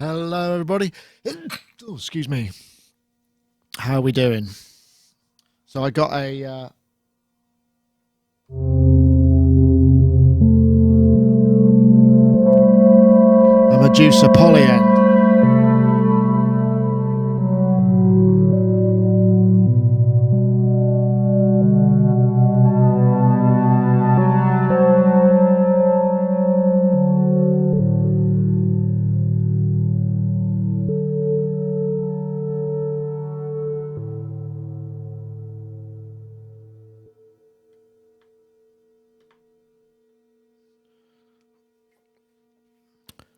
Hello, everybody. Oh, excuse me. How are we doing? So I got a Medusa polyend.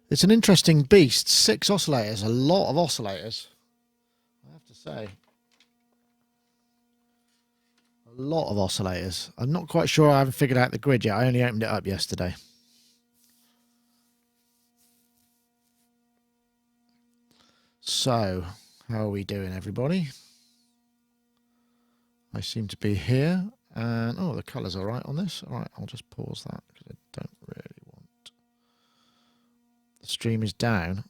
It's an interesting beast. 6 oscillators, a lot of oscillators, I have to say. A lot of oscillators. I'm not quite sure. I haven't figured out the grid yet. I only opened it up yesterday. So, how are we doing, everybody? I seem to be here. And, oh, the colour's all right on this. All right, I'll just pause that because I don't really want... The stream is down.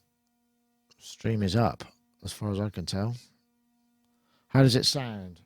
The stream is up, as far as I can tell. How does it sound?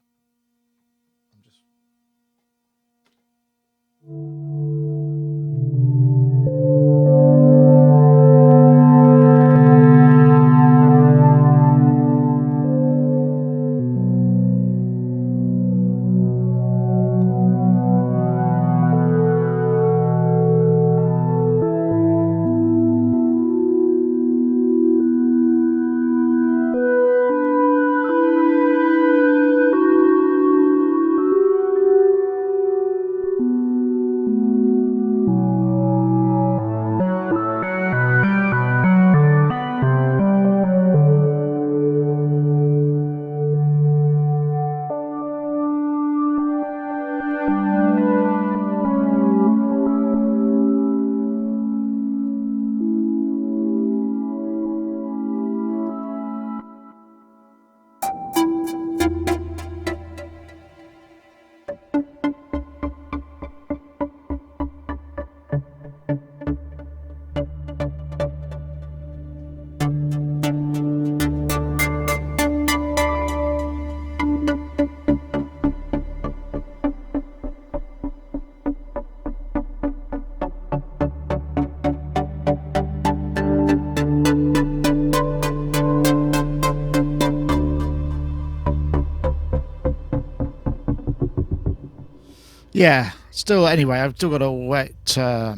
Yeah, still, anyway, I've still got to wait a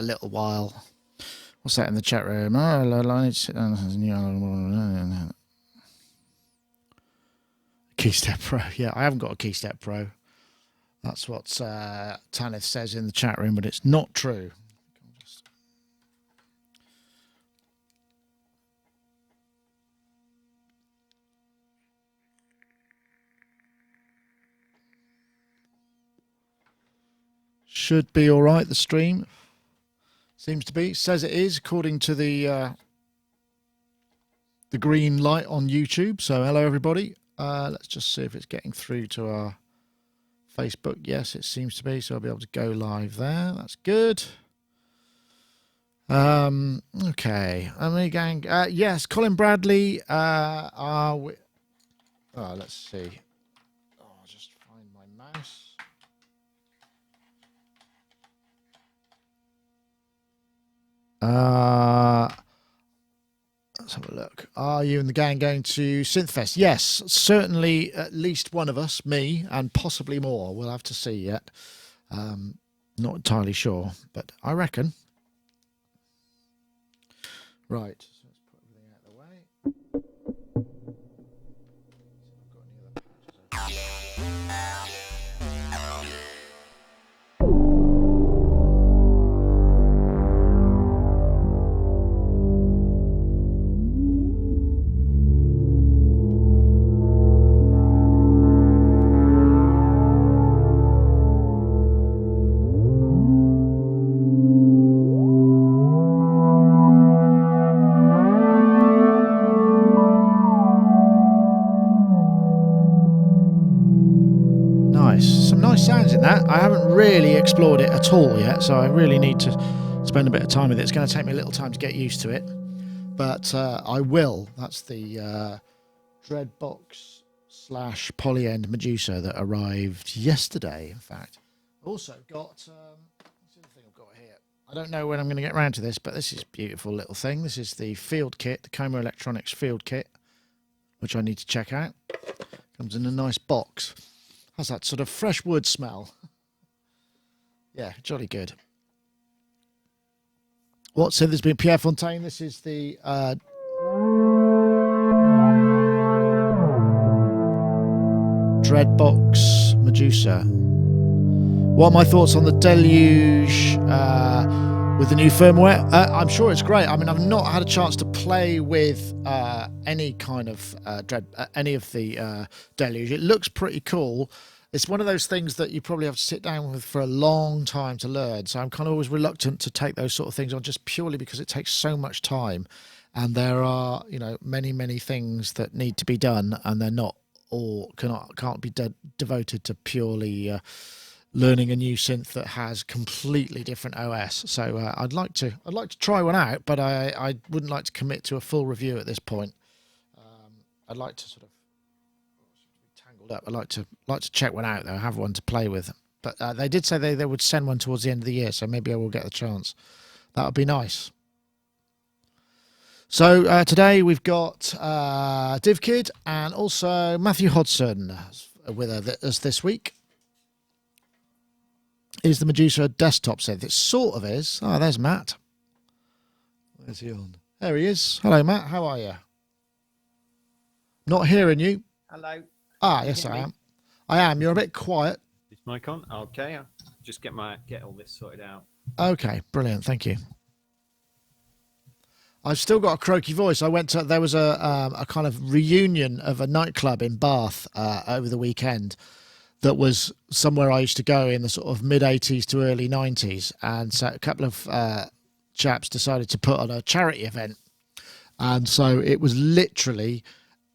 little while. What's that in the chat room? Keystep Pro. Yeah, I haven't got a Keystep Pro. That's what Tanith says in the chat room, but it's not true. Should be all right, the stream. Seems to be. Says it is, according to the green light on YouTube. So hello, everybody. Let's just see if it's getting through to our Facebook. Yes, it seems to be. So I'll be able to go live there. That's good. Okay. Gang. Yes, Colin Bradley. Let's see. Oh, I'll just find my mouse. Let's have a look. Are you and the gang going to Synthfest? Yes, certainly at least one of us, me, and possibly more. We'll have to see yet. Not entirely sure, but I reckon. Right. So let's put everything out of the way. Sounds in that. I haven't really explored it at all yet, so I really need to spend a bit of time with it. It's going to take me a little time to get used to it. but I will. That's the Dreadbox / Polyend Medusa that arrived yesterday, in fact. Also got, what's the other thing I've got here? I don't know when I'm going to get around to this, but this is a beautiful little thing. This is the field kit, the Como Electronics field kit, which I need to check out. Comes in a nice box. Has that sort of fresh wood smell. Yeah, jolly good. What's in? There's been Pierre Fontaine. This is the Dreadbox Medusa. What are my thoughts on the Deluge with the new firmware? I'm sure it's great. I mean, I've not had a chance to play with any kind of any of the Deluge. It looks pretty cool. It's one of those things that you probably have to sit down with for a long time to learn. So I'm kind of always reluctant to take those sort of things on, just purely because it takes so much time, and there are, you know, many things that need to be done, and they're not all can't be devoted to purely learning a new synth that has completely different OS. So I'd like to try one out, but I wouldn't like to commit to a full review at this point. I'd like to sort of tangled up. I'd like to check one out though. Have one to play with. But they did say they would send one towards the end of the year, so maybe I will get the chance. That would be nice. So today we've got DivKid and also Matthew Hodson with us this week. Is the Medusa a desktop synth? It sort of is. Oh, there's Matt. Where's he on? There he is. Hello, Matt. How are you? Not hearing you. Hello. Ah, yes, I am. I am. You're a bit quiet. Is mic on? Okay. I'll just get all this sorted out. Okay, brilliant. Thank you. I've still got a croaky voice. There was a kind of reunion of a nightclub in Bath over the weekend that was somewhere I used to go in the sort of mid-'80s to early 90s. And so a couple of chaps decided to put on a charity event. And so it was literally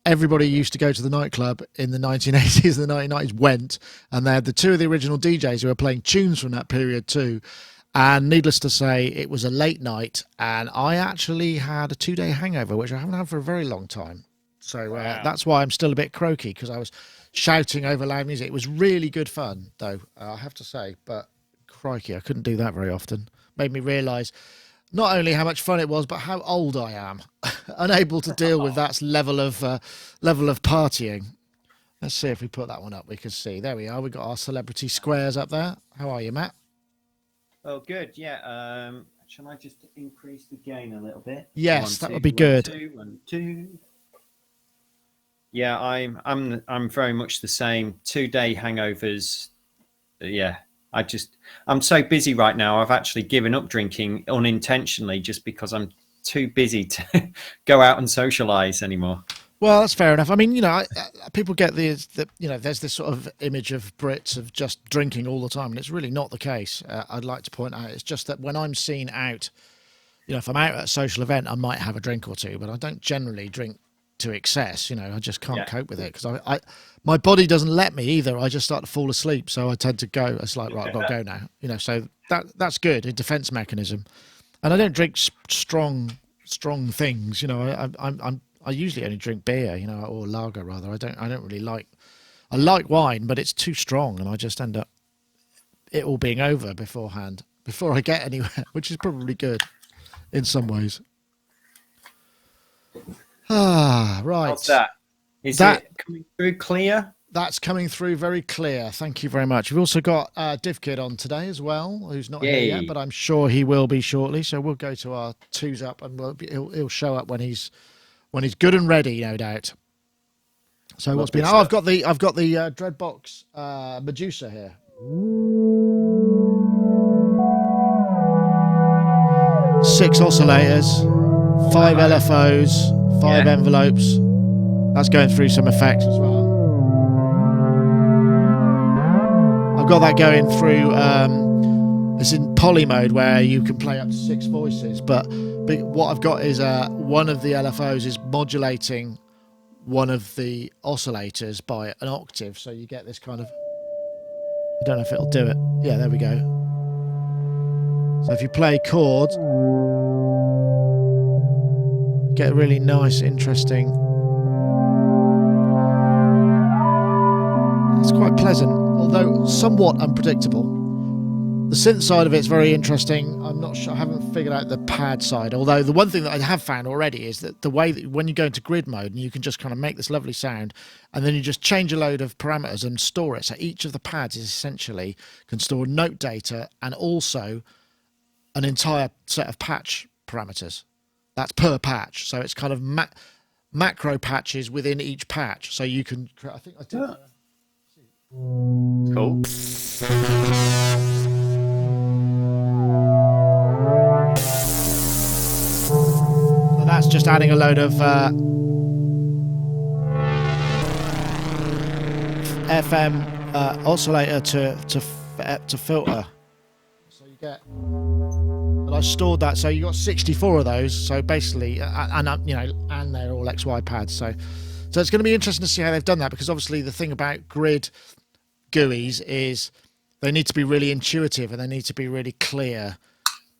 everybody who used to go to the nightclub in the 1980s and the 1990s went. And they had the two of the original DJs who were playing tunes from that period too. And needless to say, it was a late night. And I actually had a 2-day hangover, which I haven't had for a very long time. So Wow. That's why I'm still a bit croaky, because I was shouting over loud music. It was really good fun, though, I have to say. But crikey, I couldn't do that very often. Made me realise not only how much fun it was, but how old I am, unable to deal with that level of partying. Let's see if we put that one up. We can see. There we are. We've got our celebrity squares up there. How are you, Matt? Oh, good. Yeah. Shall I just increase the gain a little bit? Yes, that would be good. 1, 2. Yeah, I'm very much the same. 2-day hangovers. Yeah, I'm so busy right now. I've actually given up drinking unintentionally just because I'm too busy to go out and socialise anymore. Well, that's fair enough. I mean, you know, people get the you know, there's this sort of image of Brits of just drinking all the time, and it's really not the case. I'd like to point out, it's just that when I'm seen out, you know, if I'm out at a social event, I might have a drink or two, but I don't generally drink to excess. You know, I just can't cope with it because my body doesn't let me either. I just start to fall asleep, so I tend to go. It's like, right, I've got to go now. You know, so that's good, a defense mechanism. And I don't drink strong things. You know, I usually only drink beer, you know, or lager rather. I don't really like. I like wine, but it's too strong, and I just end up it all being over beforehand before I get anywhere, which is probably good in some ways. Ah, right. How's that? Is it coming through clear? That's coming through very clear. Thank you very much. We've also got DivKid on today as well, who's not here yet, but I'm sure he will be shortly. So we'll go to our twos up, and he'll show up when he's good and ready, no doubt. So what's been? Oh, I've got the Dreadbox Medusa here. 6 oscillators, 5 LFOs, 5 envelopes. That's going through some effects as well. I've got that going through. It's in poly mode where you can play up to 6 voices, but what I've got is one of the LFOs is modulating one of the oscillators by an octave, so you get this kind of. I don't know if it'll do it. Yeah, there we go. So if you play chords, you get a really nice, interesting. It's quite pleasant, although somewhat unpredictable. The synth side of it's very interesting. I'm not sure. I haven't figured out the pad side. Although the one thing that I have found already is that the way that when you go into grid mode and you can just kind of make this lovely sound, and then you just change a load of parameters and store it. So each of the pads is essentially can store note data and also an entire set of patch parameters. That's per patch. So it's kind of macro patches within each patch. So you can. I think I did. Yeah. Cool. So that's just adding a load of FM oscillator to filter. So you get. But I stored that, so you got 64 of those. So basically, and they're all XY pads. So it's going to be interesting to see how they've done that, because obviously the thing about grid GUIs is they need to be really intuitive and they need to be really clear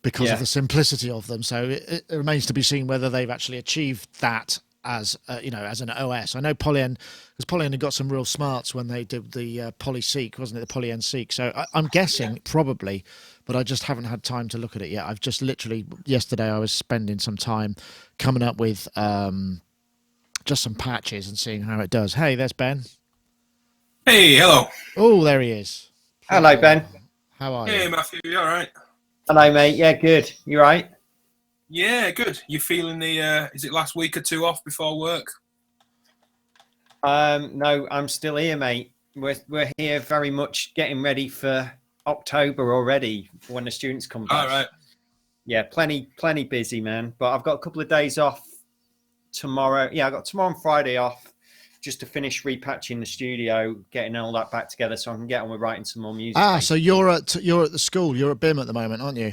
because of the simplicity of them. So it remains to be seen whether they've actually achieved that as as an OS. I know Polyend, because Polyend had got some real smarts when they did the PolySeq, wasn't it, the Polyend Seek? So I'm guessing probably, but I just haven't had time to look at it yet. I've just literally yesterday I was spending some time coming up with just some patches and seeing how it does. Hey, there's Ben. Hey, hello. Oh, there he is. Hello, Ben. How are you? Hey, Matthew, you all right? Hello, mate. Yeah, good. You right? Yeah, good. You feeling the, is it last week or two off before work? No, I'm still here, mate. We're here very much getting ready for October already when the students come back. All right. Yeah, plenty busy, man. But I've got a couple of days off tomorrow. Yeah, I got tomorrow and Friday off just to finish repatching the studio, getting all that back together so I can get on with writing some more music. So you're at the school. You're at BIM at the moment, aren't you?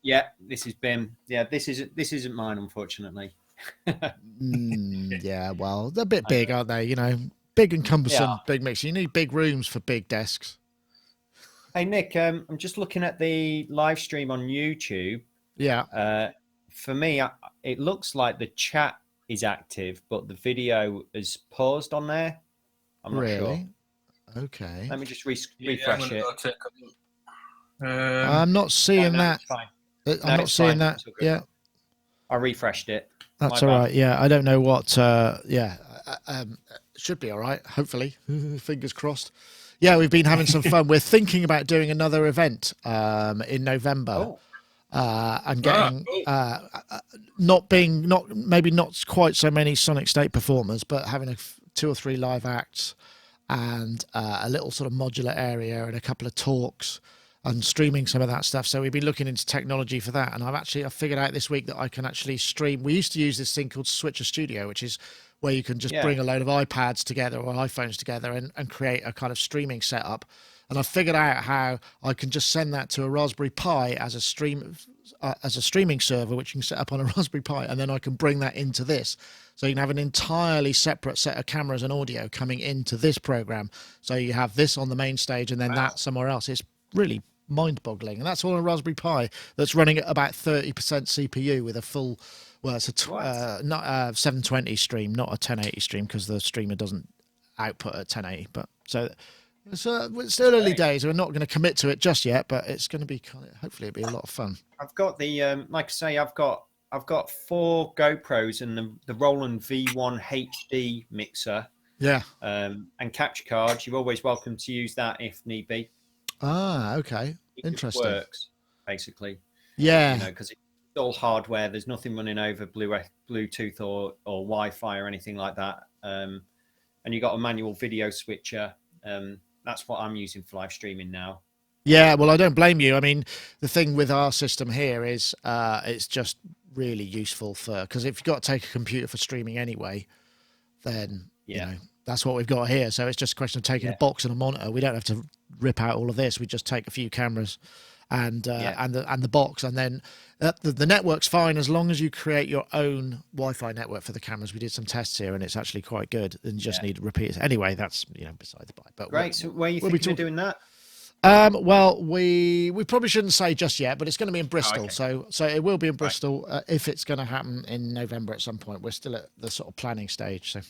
Yeah, this is BIM. Yeah, this isn't mine, unfortunately. Yeah, well, they're a bit big, aren't they? Big and cumbersome, big mix. You need big rooms for big desks. Hey, Nick, I'm just looking at the live stream on YouTube. Yeah. For me, it looks like the chat is active, but the video is paused on there. I'm not sure. Okay. Let me just refresh it. I'm not seeing that. I'm not seeing that. Yeah. I refreshed it. That's all right. Yeah. I don't know what. Should be all right. Hopefully. Fingers crossed. Yeah. We've been having some fun. We're thinking about doing another event in November. And getting maybe not quite so many Sonicstate performers, but having 2 or 3 live acts and a little sort of modular area and a couple of talks and streaming some of that stuff. So we've been looking into technology for that, and I figured out this week that I can actually stream. We used to use this thing called Switcher Studio, which is where you can just bring a load of iPads together or iPhones together and create a kind of streaming setup. And I figured out how I can just send that to a Raspberry Pi as a streaming server, which you can set up on a Raspberry Pi, and then I can bring that into this. So you can have an entirely separate set of cameras and audio coming into this program. So you have this on the main stage and then that somewhere else. It's really mind-boggling, and that's all on a Raspberry Pi that's running at about 30% CPU with a full. Well, it's not a 720 stream, not a 1080 stream, because the streamer doesn't output at 1080. But so. It's still early days. We're not going to commit to it just yet, but it's going to be hopefully it'll be a lot of fun. I've got the like I say, I've got 4 GoPros and the Roland V1 HD mixer. Yeah. And capture cards. You're always welcome to use that if need be. Okay. Interesting. It works basically. Yeah. Because it's all hardware. There's nothing running over Bluetooth or Wi-Fi or anything like that. And you got a manual video switcher. That's what I'm using for live streaming now. Yeah, well, I don't blame you. I mean, the thing with our system here is it's just really useful because if you've got to take a computer for streaming anyway, then that's what we've got here. So it's just a question of taking a box and a monitor. We don't have to rip out all of this. We just take a few cameras and the box, and then the network's fine as long as you create your own Wi-Fi network for the cameras. We did some tests here, and it's actually quite good. And you just need repeaters. Anyway, that's beside the by. But great. So where are you thinking of doing that? Well, we probably shouldn't say just yet, but it's going to be in Bristol. Okay. So it will be in Bristol if it's going to happen in November at some point. We're still at the sort of planning stage. So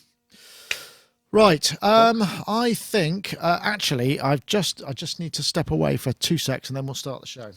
right, I think actually I just need to step away for 2 secs and then we'll start the show.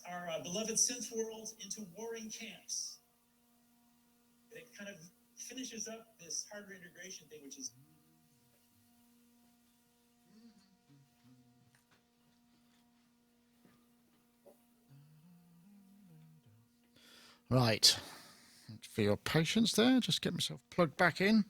Our beloved synth world into warring camps. It kind of finishes up this hardware integration thing, which is Right. Thanks for your patience there. Just get myself plugged back in.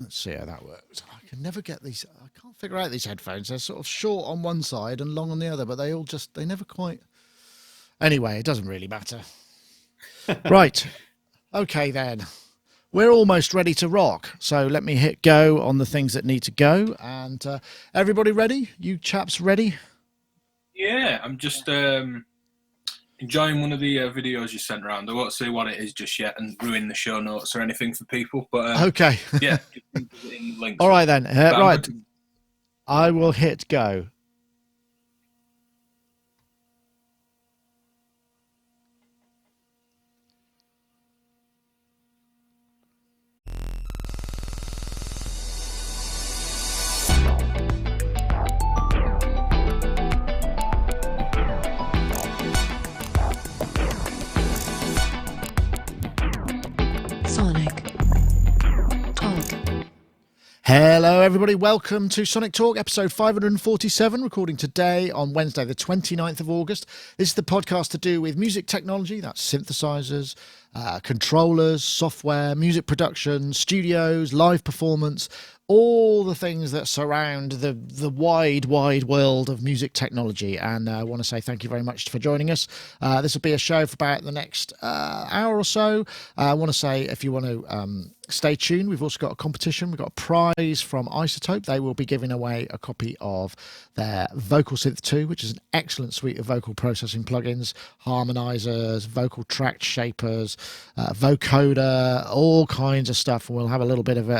Let's see how that works. I can never get these. I can't figure out these headphones. They're sort of short on one side and long on the other, but they never quite. Anyway, it doesn't really matter. Right. Okay, then. We're almost ready to rock. So let me hit go on the things that need to go. And everybody ready? You chaps ready? Yeah, I'm just enjoying one of the videos you sent around. I won't say what it is just yet and ruin the show notes or anything for people. But okay. Yeah. Links. All right then. Right. I will hit go. Hello, everybody. Welcome to Sonic Talk, episode 547, recording today on Wednesday, the 29th of August. This is the podcast to do with music technology, that's synthesizers, controllers, software, music production, studios, live performance, all the things that surround the wide world of music technology. And I want to say thank you very much for joining us. This will be a show for about the next hour or so. I want to say if you want to stay tuned, we've also got a competition. We've got a prize from Isotope. They will be giving away a copy of their Vocal Synth 2, which is an excellent suite of vocal processing plugins, harmonizers, vocal tract shapers, vocoder, all kinds of stuff. And we'll have a little bit of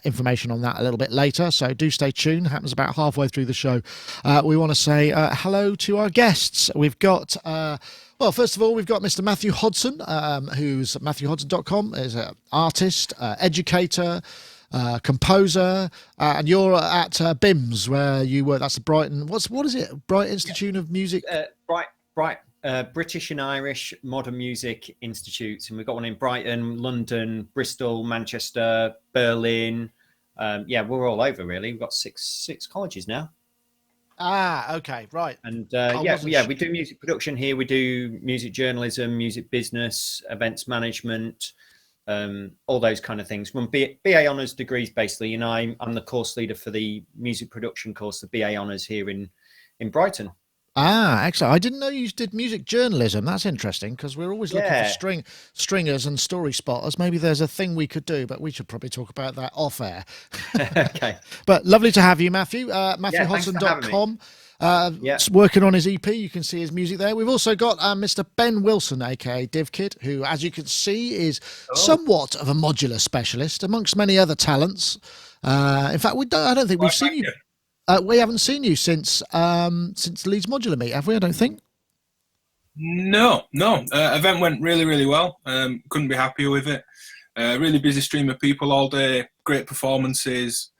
information on that a little bit later. So do stay tuned. It happens about halfway through the show. We want to say hello to our guests. We've got... well, first of all, we've got Mr. Matthew Hodson, who's MatthewHodson.com, is an artist, educator, composer, and you're at BIMS, where you work. That's the Brighton. What is it? Brighton Institute of Music. British and Irish Modern Music Institutes, and we've got one in Brighton, London, Bristol, Manchester, Berlin. We're all over really. We've got six colleges now. Okay, right. And we do music production here. We do music journalism, music business, events management, all those kind of things. Run BA Honours degrees, basically. And I'm the course leader for the music production course, the BA Honours here in Brighton. Excellent. I didn't know you did music journalism. That's interesting, because we're always looking for stringers and story spotters. Maybe there's a thing we could do, but we should probably talk about that off air. Okay. But lovely to have you, Matthew. MatthewHodson.com. Working on his EP. You can see his music there. We've also got Mr. Ben Wilson, aka DivKid, who, as you can see, is somewhat of a modular specialist amongst many other talents. In fact, I don't think we've seen you. We haven't seen you since Leeds Modular Meet, have we? I don't think. No. Event went really, really well. Couldn't be happier with it. Really busy stream of people all day, great performances,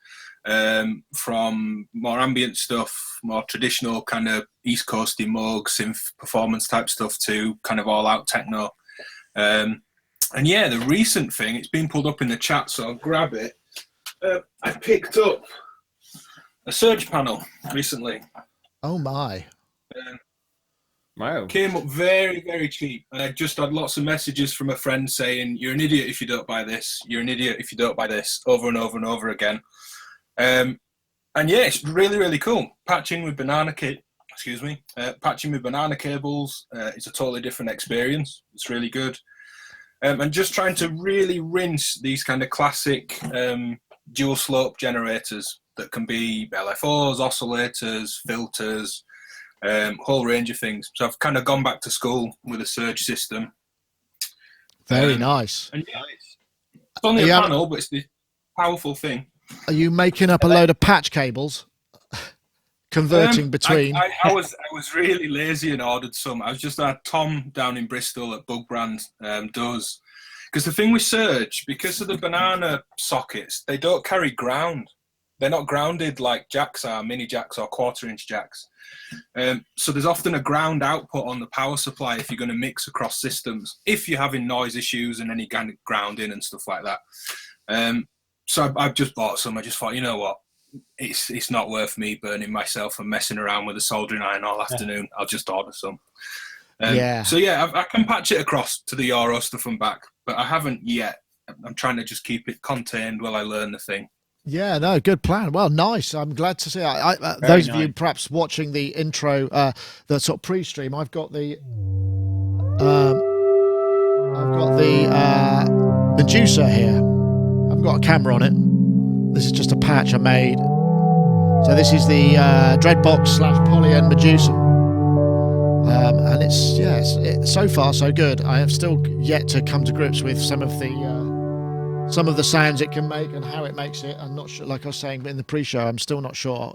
from more ambient stuff, more traditional kind of East Coasty Moog synth performance type stuff to kind of all out techno. And yeah, the recent thing, it's been pulled up in the chat, so I'll grab it. I picked up a Surge panel recently. Oh my. Wow. Came up very, very cheap. And I just had lots of messages from a friend saying, "You're an idiot if you don't buy this. You're an idiot if you don't buy this," over and over and over again. And yeah, it's really, really cool. Patching with banana cables. It's a totally different experience. It's really good. And just trying to really rinse these kind of classic dual slope generators that can be LFOs, oscillators, filters, whole range of things. So I've kind of gone back to school with a Surge system. Very nice. And yeah, it's only a panel, but it's the powerful thing. Are you making up a load of patch cables? Converting between? I was really lazy and ordered some. I was just had Tom down in Bristol at Bug Brand does. Because the thing with Surge, because of the banana sockets, they don't carry ground. They're not grounded like jacks are, mini jacks or 1/4-inch jacks. So there's often a ground output on the power supply if you're going to mix across systems, if you're having noise issues and any kind of grounding and stuff like that. So I've just bought some. I just thought, you know what? It's not worth me burning myself and messing around with a soldering iron all afternoon. I'll just order some. So yeah, I can patch it across to the Euro stuff and back, but I haven't yet. I'm trying to just keep it contained while I learn the thing. Yeah, no, good plan. Well, nice. I'm glad to see. Those of you perhaps watching the intro, the sort of pre-stream, I've got the Medusa here. I've got a camera on it. This is just a patch I made. So this is the Dreadbox / Polyend Medusa. And it's so far so good. I have still yet to come to grips with some of the sounds it can make and how it makes it. I'm not sure, like I was saying in the pre-show, I'm still not sure,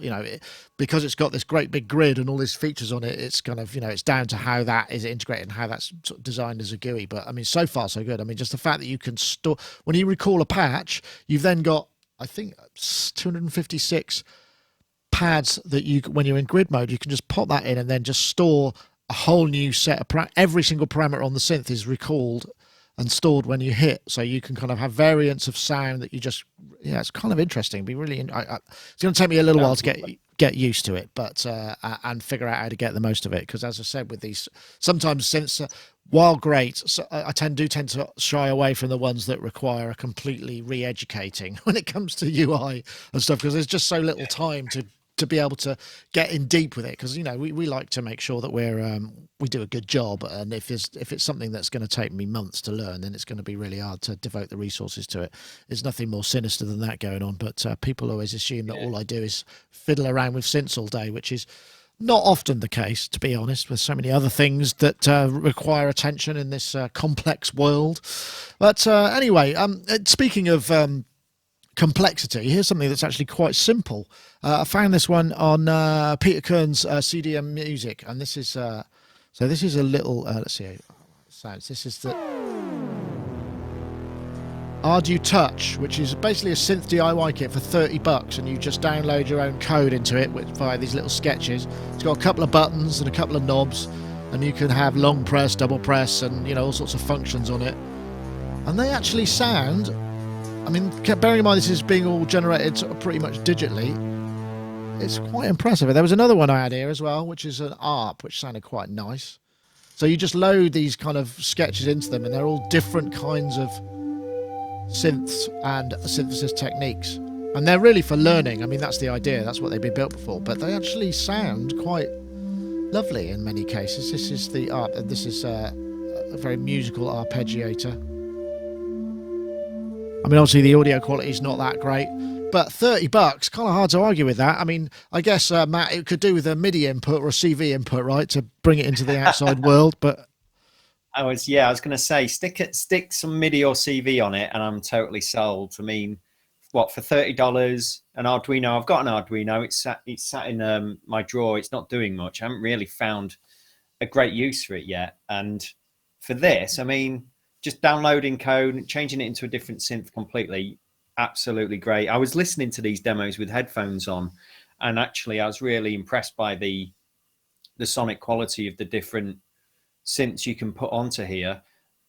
because it's got this great big grid and all these features on it, it's kind of, it's down to how that is integrated and how that's sort of designed as a GUI. But I mean, so far so good. I mean, just the fact that you can store, when you recall a patch, you've then got, I think, 256 pads that when you're in grid mode, you can just pop that in and then just store a whole new set of every single parameter on the synth is recalled and stored when you hit, so you can kind of have variants of sound that you just, it's kind of interesting. Be really, it's going to take me a little while to get used to it, but and figure out how to get the most of it. Because as I said, with these, sometimes synths, while great, so I tend to shy away from the ones that require a completely re-educating when it comes to UI and stuff, because there's just so little time to be able to get in deep with it, because we like to make sure that we do a good job, and if it's something that's going to take me months to learn, then it's going to be really hard to devote the resources to it. There's nothing more sinister than that going on, but people always assume that all I do is fiddle around with synths all day, which is not often the case, to be honest, with so many other things that require attention in this complex world. But anyway, speaking of complexity, here's something that's actually quite simple. I found this one on Peter Kern's CDM Music, and this is so this is a little let's see how it sounds. This is the Ardu Touch, which is basically a synth DIY kit for $30, and you just download your own code into it via these little sketches. It's got a couple of buttons and a couple of knobs, and you can have long press, double press, and all sorts of functions on it, and they actually sound, I mean, bearing in mind this is being all generated sort of pretty much digitally, it's quite impressive. There was another one I had here as well, which is an ARP, which sounded quite nice. So you just load these kind of sketches into them, and they're all different kinds of synths and synthesis techniques. And they're really for learning. I mean, that's the idea. That's what they've been built for. But they actually sound quite lovely in many cases. This is the ARP. This is a very musical arpeggiator. I mean, obviously the audio quality is not that great, but $30, kind of hard to argue with that. I mean, I guess, Matt, it could do with a MIDI input or a CV input, right, to bring it into the outside world. But I was going to say, stick some MIDI or CV on it, and I'm totally sold. I mean, for $30, an Arduino? I've got an Arduino. It's sat in my drawer. It's not doing much. I haven't really found a great use for it yet. And for this, I mean, just downloading code, changing it into a different synth completely. Absolutely great. I was listening to these demos with headphones on, and actually I was really impressed by the sonic quality of the different synths you can put onto here.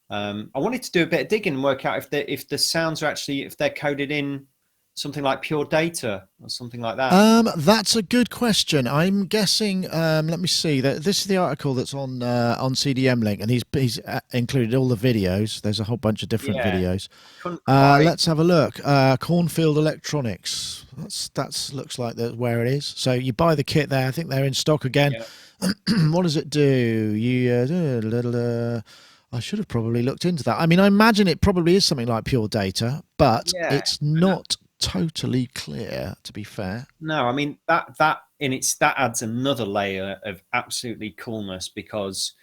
I wanted to do a bit of digging and work out if the sounds are actually, if they're coded in something like pure data or something like that. That's a good question. I'm guessing. Let me see. This is the article that's on CDM Link, and he's included all the videos. There's a whole bunch of different videos. Let's have a look. Cornfield Electronics. That's looks like where it is. So you buy the kit there. I think they're in stock again. Yeah. What does it do? I should have probably looked into that. I mean, I imagine it probably is something like pure data, but it's not totally clear, to be fair. No, I mean that adds another layer of absolutely coolness, because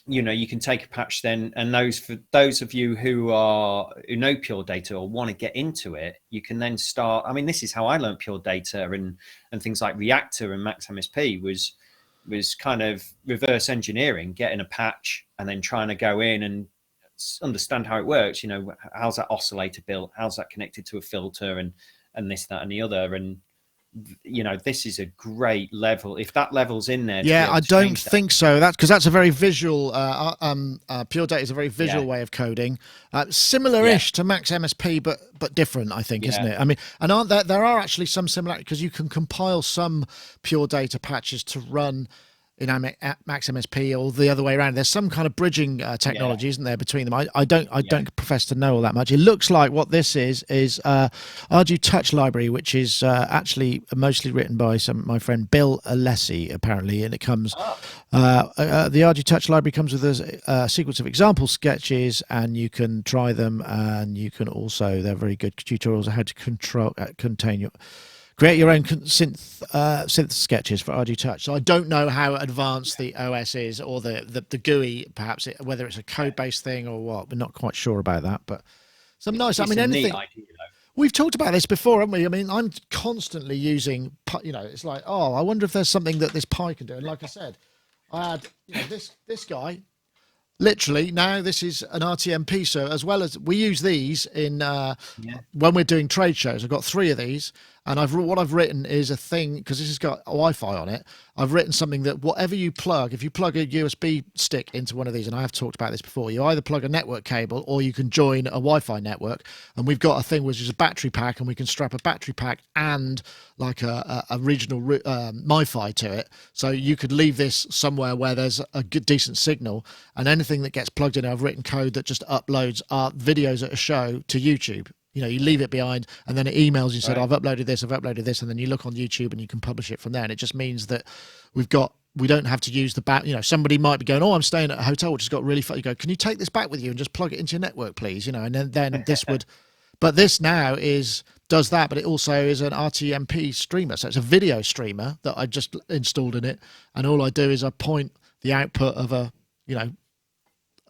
you can take a patch then, and for those of you who know pure data or want to get into it, you can then start. I mean, this is how I learned pure data and things like Reactor and Max MSP was kind of reverse engineering, getting a patch and then trying to go in and understand how it works. How's that oscillator built, how's that connected to a filter, and this, that, and the other. And this is a great level. If that level's in there, I don't think so. That's because that's a very visual. Pure data is a very visual way of coding, similar-ish to Max MSP, but different, I think, isn't it? I mean, and there are actually some similarities, because you can compile some pure data patches to run in Max MSP or the other way around. There's some kind of bridging technology, isn't there, between them? I don't profess to know all that much. It looks like what this is RG Touch Library, which is actually mostly written by my friend Bill Alessi, apparently, and it comes. The RG Touch Library comes with a sequence of example sketches, and you can try them, and you can also, they're very good tutorials on how to create your own synth sketches for RG Touch. So I don't know how advanced the OS is, or the GUI, perhaps, whether it's a code-based thing or what. We're not quite sure about that. But some nice. I mean, anything. We've talked about this before, haven't we? I mean, I'm constantly using. It's like, I wonder if there's something that this Pi can do. And like I said, I had this guy. Literally, now this is an RTMP, so as well as we use these in when we're doing trade shows. I've got 3 of these, and what I've written is a thing, because this has got Wi-Fi on it. I've written something that whatever you plug, if you plug a USB stick into one of these, and I have talked about this before, you either plug a network cable or you can join a Wi-Fi network. And we've got a thing which is a battery pack, and we can strap a battery pack and like a regional MiFi to it. So you could leave this somewhere where there's a good, decent signal, and anything that gets plugged in, I've written code that just uploads our videos at a show to YouTube. You leave it behind, and then it emails you, said, I've uploaded this, and then you look on YouTube and you can publish it from there. And it just means that we don't have to use the somebody might be going, I'm staying at a hotel which has got really fun. You go, can you take this back with you and just plug it into your network, please? And then this would, but this now does that, but it also is an RTMP streamer. So it's a video streamer that I just installed in it. And all I do is I point the output of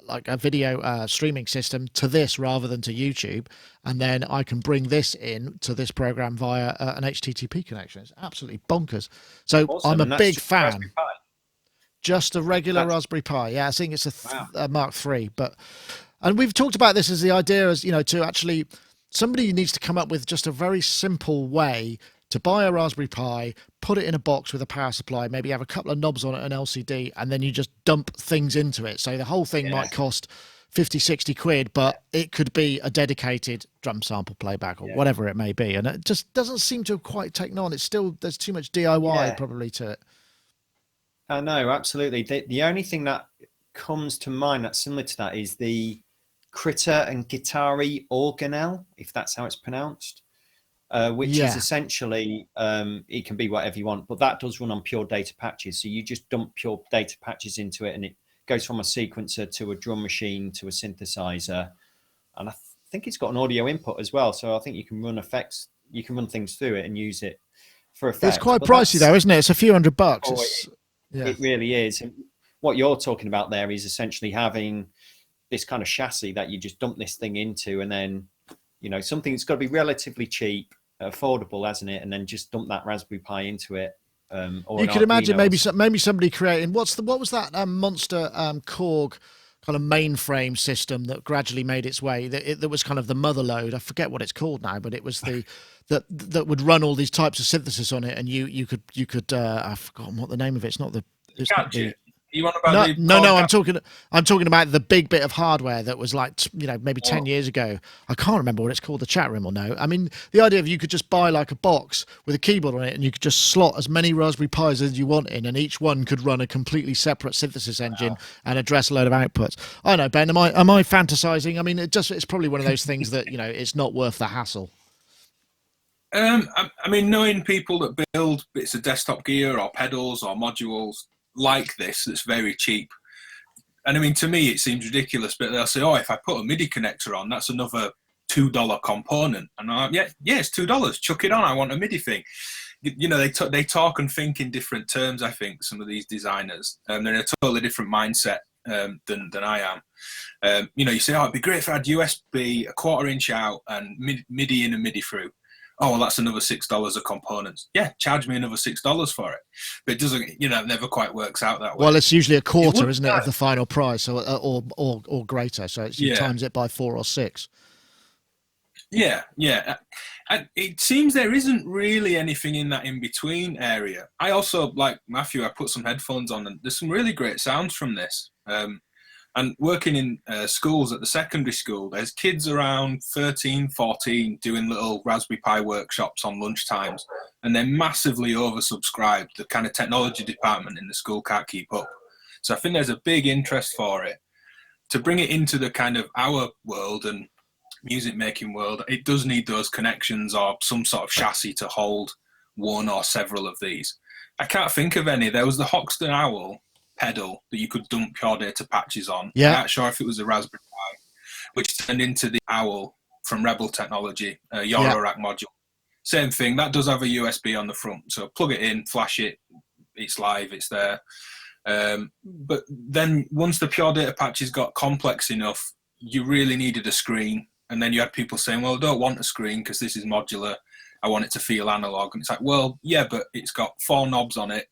like a video streaming system to this rather than to YouTube, and then I can bring this in to this program via an HTTP connection. It's absolutely bonkers. So awesome. I'm a big fan. Just a regular Raspberry Pi. Yeah, I think it's a Mark III. And we've talked about this as the idea as, to actually, somebody needs to come up with just a very simple way to buy a Raspberry Pi, put it in a box with a power supply, maybe have a couple of knobs on it, an LCD, and then you just dump things into it. So the whole thing might cost 50, 60 quid, but it could be a dedicated drum sample playback or whatever it may be. And it just doesn't seem to have quite taken on. It's still, there's too much DIY probably to it. I know, absolutely. The only thing that comes to mind that's similar to that is the Critter and Guitari organelle, if that's how it's pronounced. Which is essentially, it can be whatever you want, but that does run on pure data patches. So you just dump pure data patches into it, and it goes from a sequencer to a drum machine to a synthesizer. And I think it's got an audio input as well. So I think you can run effects, you can run things through it and use it for effects. It's quite pricey though, isn't it? It's a few $100. It really is. And what you're talking about there is essentially having this kind of chassis that you just dump this thing into, and then, something that's got to be relatively cheap, affordable, hasn't it? And then just dump that Raspberry Pi into it. Or you could imagine maybe somebody creating what was that monster Korg kind of mainframe system that gradually made its way. That was kind of the mother load. I forget what it's called now, but it was the that would run all these types of synthesis on it, and you could I've forgotten what the name of it. It's not the Gadget. You want about no, I'm talking about the big bit of hardware that was like, maybe 10 Oh. years ago. I can't remember what it's called. The chat room will know. I mean, the idea of you could just buy like a box with a keyboard on it, and you could just slot as many Raspberry Pis as you want in, and each one could run a completely separate synthesis engine and address a load of outputs. I know, Ben, am I fantasizing? I mean, it's probably one of those things that, it's not worth the hassle. I mean, knowing people that build bits of desktop gear or pedals or modules like this, that's very cheap. And I mean, to me, it seems ridiculous, but they'll say, oh, if I put a MIDI connector on, that's another $2 component. And I'm like, yeah, it's $2. Chuck it on. I want a MIDI thing. They talk and think in different terms, I think, some of these designers. They're in a totally different mindset than I am. You say, oh, it'd be great if I had USB, a 1/4 inch out, and MIDI in and MIDI through. Oh, well, that's another $6 of components. Yeah, charge me another $6 for it. But it doesn't, it never quite works out that way. Well, it's usually a quarter, isn't it, of the final price, or greater. So you times it by 4 or 6. Yeah. And it seems there isn't really anything in that in-between area. I also, like Matthew, I put some headphones on, and there's some really great sounds from this. And working in schools at the secondary school, there's kids around 13, 14 doing little Raspberry Pi workshops on lunch times, and they're massively oversubscribed. The kind of technology department in the school can't keep up. So I think there's a big interest for it. To bring it into the kind of our world and music making world, it does need those connections or some sort of chassis to hold one or several of these. I can't think of any. There was the Hoxton Owl pedal that you could dump pure data patches on. Yeah. I'm not sure if it was a Raspberry Pi, which turned into the Owl from Rebel Technology, Eurorack module. Same thing. That does have a USB on the front. So plug it in, flash it, it's live, it's there. But then once the pure data patches got complex enough, you really needed a screen. And then you had people saying, well, I don't want a screen because this is modular. I want it to feel analog. And it's like, well, yeah, but it's got 4 knobs on it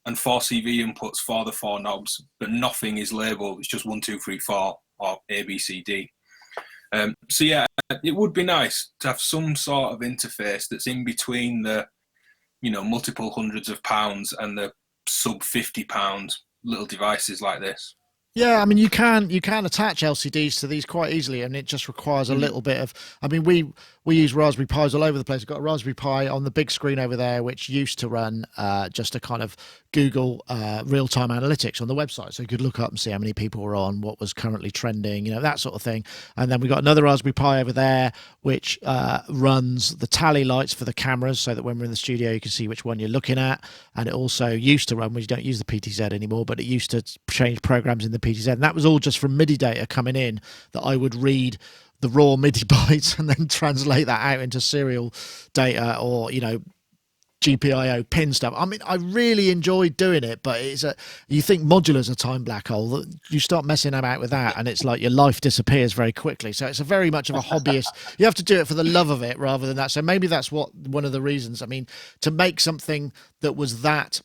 and 4 CV inputs for the 4 knobs, but nothing is labeled. It's just 1, 2, 3, 4 or A, B, C, D. So yeah, it would be nice to have some sort of interface that's in between the, multiple hundreds of pounds and the sub £50 little devices like this. Yeah, I mean, you can attach LCDs to these quite easily, and it just requires a little bit of. I mean, we use Raspberry Pis all over the place. We've got a Raspberry Pi on the big screen over there, which used to run just a kind of Google real-time analytics on the website, so you could look up and see how many people were on, what was currently trending, that sort of thing. And then we got another Raspberry Pi over there, which runs the tally lights for the cameras, so that when we're in the studio, you can see which one you're looking at. And it also used to run. We don't use the PTZ anymore, but it used to change programs in the PTZ, and that was all just from MIDI data coming in that I would read the raw MIDI bytes and then translate that out into serial data or GPIO pin stuff. I mean, I really enjoyed doing it, but you think modular's a time black hole. You start messing about with that, and it's like your life disappears very quickly. So it's a very much of a hobbyist. You have to do it for the love of it rather than that. So maybe that's one of the reasons. I mean, to make something that was that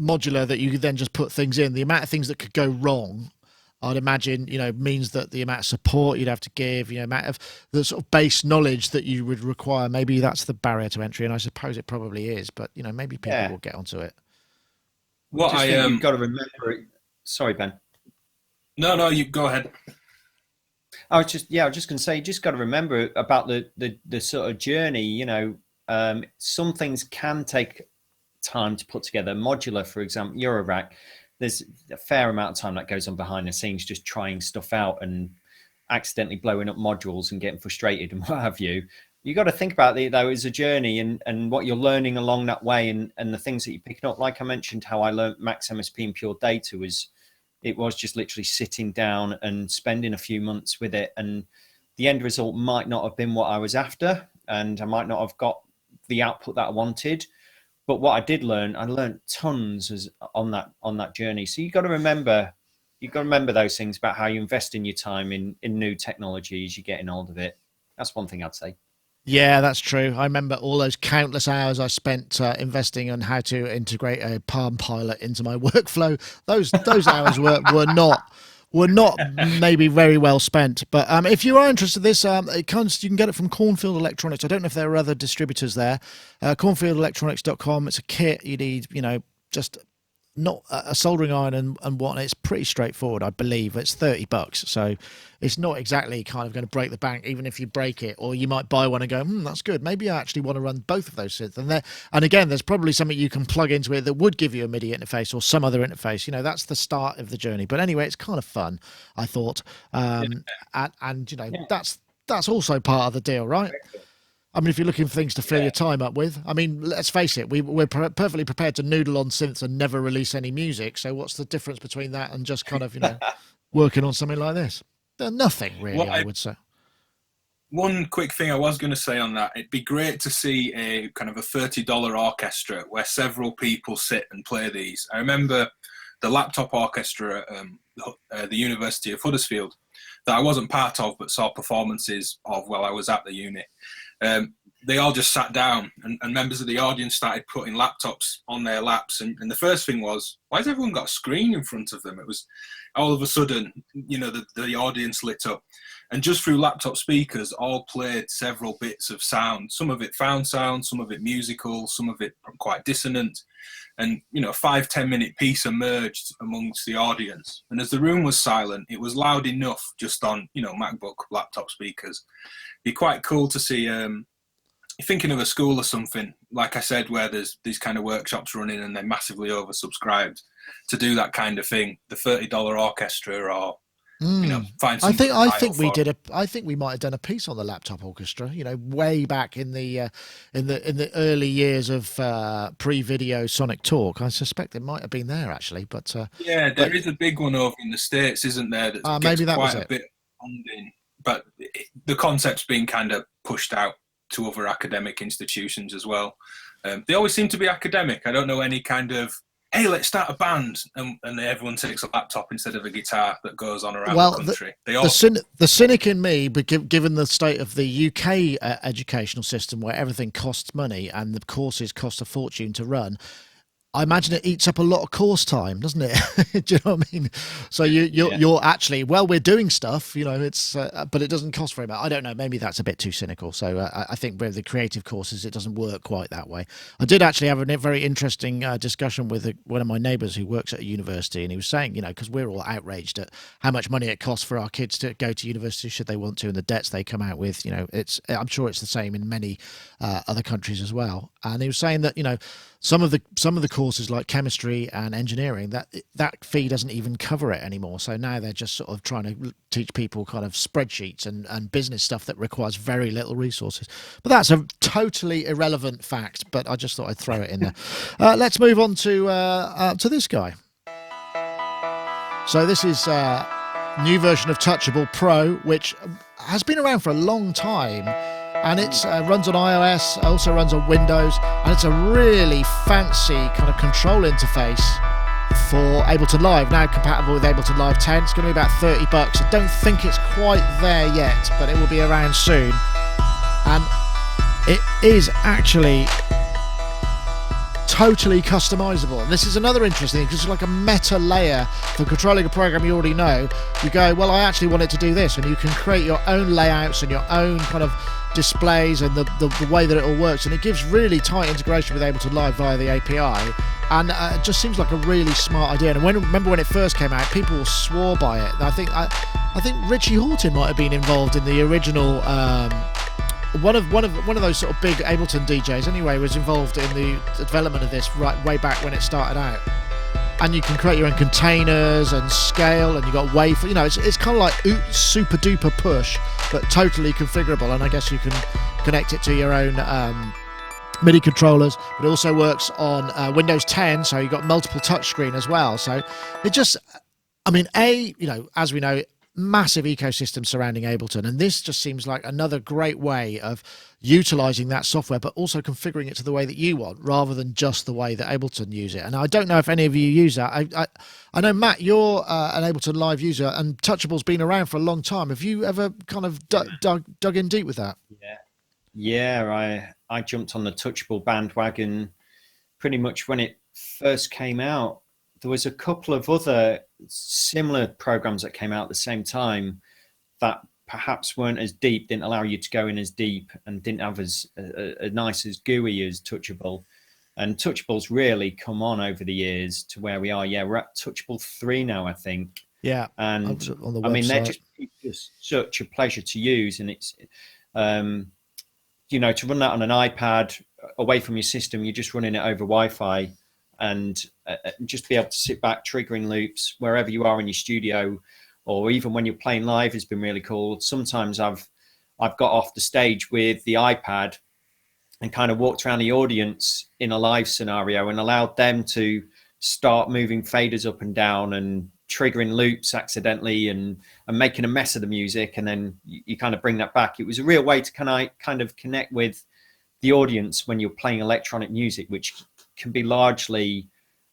modular that you could then just put things in, the amount of things that could go wrong, I'd imagine, means that the amount of support you'd have to give, amount of the sort of base knowledge that you would require, maybe that's the barrier to entry, and I suppose it probably is, but, maybe people will get onto it. What you've got to remember... Sorry, Ben. No, you go ahead. I was just going to say, you just got to remember about the sort of journey, some things can take time to put together. Modular, for example, Eurorack, there's a fair amount of time that goes on behind the scenes just trying stuff out and accidentally blowing up modules and getting frustrated and what have you. You got to think about it though as a journey and what you're learning along that way and the things that you're picking up. Like I mentioned, how I learned Max MSP and Pure Data was just literally sitting down and spending a few months with it, and the end result might not have been what I was after, and I might not have got the output that I wanted. But what I did learn, I learned tons on that journey. So you got to remember those things about how you invest in your time in new technology as you're getting hold of it. That's one thing I'd say. Yeah, that's true. I remember all those countless hours I spent investing on how to integrate a Palm Pilot into my workflow. Those hours were were not maybe very well spent. But if you are interested in this, you can get it from Cornfield Electronics. I don't know if there are other distributors there. Cornfieldelectronics.com. It's a kit. You need, just not a soldering iron and whatnot. It's pretty straightforward, I believe. It's $30, so it's not exactly kind of going to break the bank, even if you break it. Or you might buy one and go, that's good. Maybe I actually want to run both of those synths. And again, there's probably something you can plug into it that would give you a MIDI interface or some other interface. That's the start of the journey. But anyway, it's kind of fun, I thought. And that's also part of the deal, right? I mean, if you're looking for things to fill your time up with, I mean, let's face it, we're perfectly prepared to noodle on synths and never release any music. So what's the difference between that and just kind of, working on something like this? Nothing really, I would say. One quick thing I was going to say on that, it'd be great to see a kind of a $30 orchestra where several people sit and play these. I remember the laptop orchestra at the University of Huddersfield that I wasn't part of but saw performances of while I was at the uni. They all just sat down and members of the audience started putting laptops on their laps. And the first thing was, why has everyone got a screen in front of them? It was all of a sudden, the audience lit up. And just through laptop speakers, all played several bits of sound. Some of it found sound, some of it musical, some of it quite dissonant. And, a 5-10 minute piece emerged amongst the audience. And as the room was silent, it was loud enough just on, MacBook laptop speakers. It'd be quite cool to see, thinking of a school or something, like I said, where there's these kind of workshops running and they're massively oversubscribed, to do that kind of thing, the $30 orchestra, or find some. I think we might have done a piece on the laptop orchestra, way back in the early years of pre-video Sonic Talk. I suspect it might have been there actually, but there is a big one over in the States, isn't there? That maybe that quite was a bit funding, but the concept's been kind of pushed out to other academic institutions as well. They always seem to be academic. I don't know any kind of, hey, let's start a band, and everyone takes a laptop instead of a guitar that goes on around the country. The cynic in me, but given the state of the UK educational system where everything costs money and the courses cost a fortune to run, I imagine it eats up a lot of course time, doesn't it? Do you know what I mean? So you're actually, we're doing stuff, it's, but it doesn't cost very much. I don't know. Maybe that's a bit too cynical. So I think with the creative courses, it doesn't work quite that way. I did actually have a very interesting discussion with one of my neighbours who works at a university, and he was saying, because we're all outraged at how much money it costs for our kids to go to university should they want to, and the debts they come out with. I'm sure it's the same in many other countries as well. And he was saying that, some of the courses like chemistry and engineering, that fee doesn't even cover it anymore. So now they're just sort of trying to teach people kind of spreadsheets and business stuff that requires very little resources. But that's a totally irrelevant fact, but I just thought I'd throw it in there. Let's move on to this guy. So this is a new version of Touchable Pro, which has been around for a long time. And it runs on iOS, also runs on Windows, and it's a really fancy kind of control interface for Ableton Live. Now compatible with Ableton Live 10. It's going to be about $30. I don't think it's quite there yet, but it will be around soon. And it is actually totally customizable. And this is another interesting thing, because it's like a meta layer for controlling a program you already know. You go, well, I actually want it to do this, and you can create your own layouts and your own kind of displays and the way that it all works, and it gives really tight integration with Ableton Live via the API, and it just seems like a really smart idea. And remember when it first came out, people swore by it. And I think Richie Hawtin might have been involved in the original. One of those sort of big Ableton DJs anyway was involved in the development of this way back when it started out. And you can create your own containers and scale, and you got waveform. It's kind of like super duper push, but totally configurable. And I guess you can connect it to your own MIDI controllers. But it also works on Windows 10, so you've got multiple touchscreen as well. So it just, as we know, massive ecosystem surrounding Ableton, and this just seems like another great way of utilizing that software, but also configuring it to the way that you want, rather than just the way that Ableton use it. And I don't know if any of you use that. I know, Matt, you're an Ableton Live user, and Touchable's been around for a long time. Have you ever kind of dug in deep with that? I jumped on the Touchable bandwagon pretty much when it first came out there was a couple of other similar programs that came out at the same time that perhaps weren't as deep, didn't allow you to go in as deep, and didn't have as nice as GUI as Touchable. And Touchable's really come on over the years to where we are. Yeah, we're at Touchable 3 now, I think. Yeah, and on the website. I mean, they're just such a pleasure to use, and it's you know, to run that on an iPad away from your system, you're just running it over Wi-Fi, and just be able to sit back, triggering loops wherever you are in your studio, or even when you're playing live has been really cool. Sometimes I've got off the stage with the iPad and kind of walked around the audience in a live scenario and allowed them to start moving faders up and down and triggering loops accidentally and making a mess of the music, and then you kind of bring that back. It was a real way to kind of connect with the audience when you're playing electronic music, which can be largely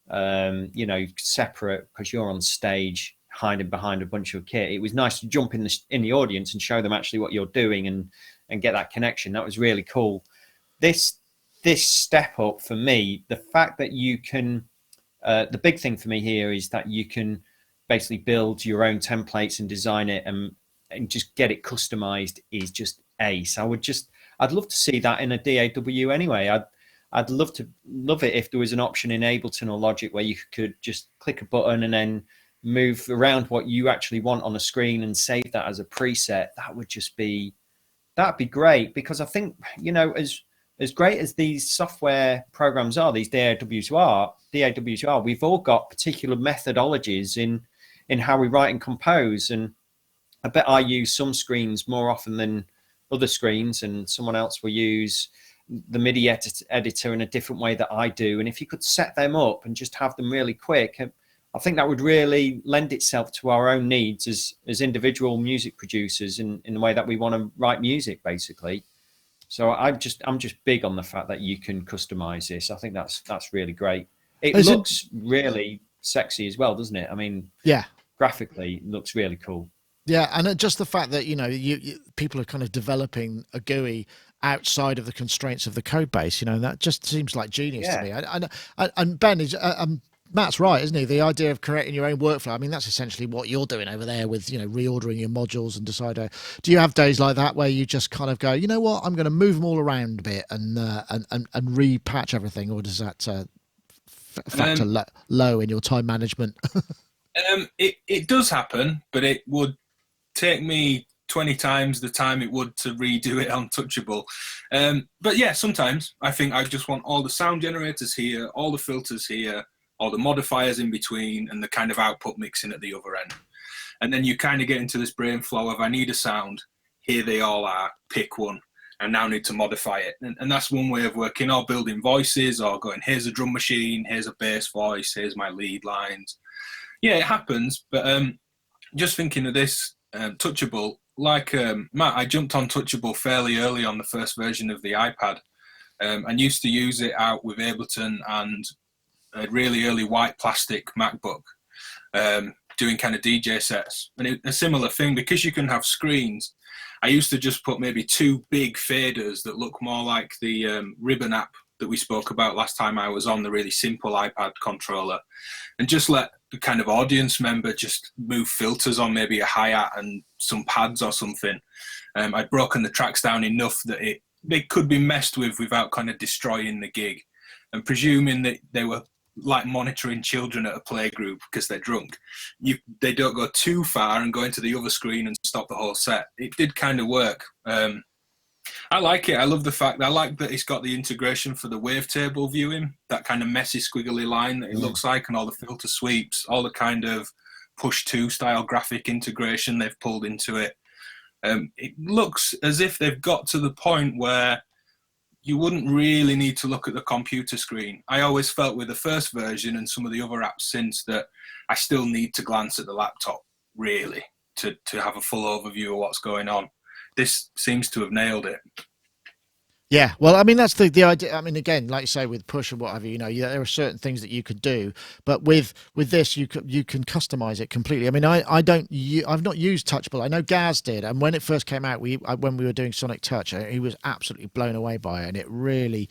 you know, separate because you're on stage hiding behind a bunch of kit. It was nice to jump in the audience and show them actually what you're doing and get that connection. That was really cool. This step up for me, the fact that you can the big thing for me here is that you can basically build your own templates and design it and just get it customized is just ace. I'd love to see that in a DAW anyway. I'd love it if there was an option in Ableton or Logic where you could just click a button and then move around what you actually want on a screen and save that as a preset. That'd be great, because I think, you know, as great as these software programs are, these DAWs are, we've all got particular methodologies in how we write and compose. And I bet I use some screens more often than other screens, and someone else will use the MIDI editor in a different way that I do. And if you could set them up and just have them really quick, I think that would really lend itself to our own needs as individual music producers in the way that we want to write music, basically. So I'm just big on the fact that you can customize this. I think that's really great. It looks really sexy as well, doesn't it? I mean, yeah, graphically it looks really cool. Yeah, and just the fact that, you know, people are kind of developing a GUI outside of the constraints of the code base, you know, that just seems like genius to me. And Ben, Matt's right, isn't he? The idea of creating your own workflow, I mean, that's essentially what you're doing over there with, you know, reordering your modules and decide. Do you have days like that where you just kind of go, you know what, I'm going to move them all around a bit and repatch everything, or does that factor low in your time management? It does happen, but it would take me 20 times the time it would to redo it on Touchable. But yeah, sometimes I think I just want all the sound generators here, all the filters here, all the modifiers in between, and the kind of output mixing at the other end. And then you kind of get into this brain flow of, I need a sound, here they all are, pick one, and now need to modify it. And that's one way of working, or building voices, or going, here's a drum machine, here's a bass voice, here's my lead lines. Yeah, it happens, but just thinking of this, Touchable, like Matt, I jumped on Touchable fairly early on the first version of the iPad, and used to use it out with Ableton and a really early white plastic MacBook, doing kind of DJ sets. And a similar thing, because you can have screens, I used to just put maybe 2 big faders that look more like the Ribbon app that we spoke about last time I was on, the really simple iPad controller, and just let the kind of audience member just move filters on maybe a hi-hat and some pads or something. I'd broken the tracks down enough that they could be messed with without kind of destroying the gig. And presuming that they were like monitoring children at a playgroup because they're drunk, they don't go too far and go into the other screen and stop the whole set. It did kind of work. I like it. I love the fact that I like that it's got the integration for the wavetable viewing, that kind of messy squiggly line that it looks like, and all the filter sweeps, all the kind of push-to style graphic integration they've pulled into it. It looks as if they've got to the point where you wouldn't really need to look at the computer screen. I always felt with the first version and some of the other apps since that I still need to glance at the laptop, really, to have a full overview of what's going on. This seems to have nailed it. Yeah, well, I mean that's the idea. I mean, again, like you say, with push and what have you, there are certain things that you could do, but with this, you can customize it completely. I mean, I've not used Touchable. I know Gaz did, and when it first came out, when we were doing Sonic Touch, he was absolutely blown away by it, and it really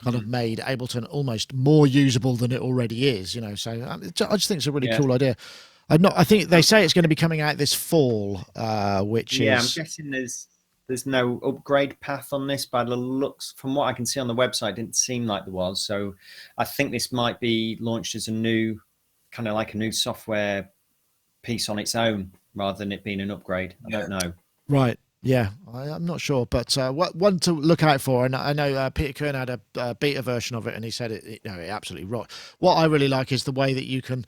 kind of made Ableton almost more usable than it already is. So I just think it's a really cool idea. I think they say it's going to be coming out this fall, which is. I'm guessing there's no upgrade path on this by the looks. From what I can see on the website, it didn't seem like there was. So I think this might be launched as a new, kind of like a new software piece on its own, rather than it being an upgrade. I don't know. Right. Yeah, I'm not sure, but one to look out for, and I know Peter Kern had a beta version of it, and he said it absolutely rocked. What I really like is the way that you can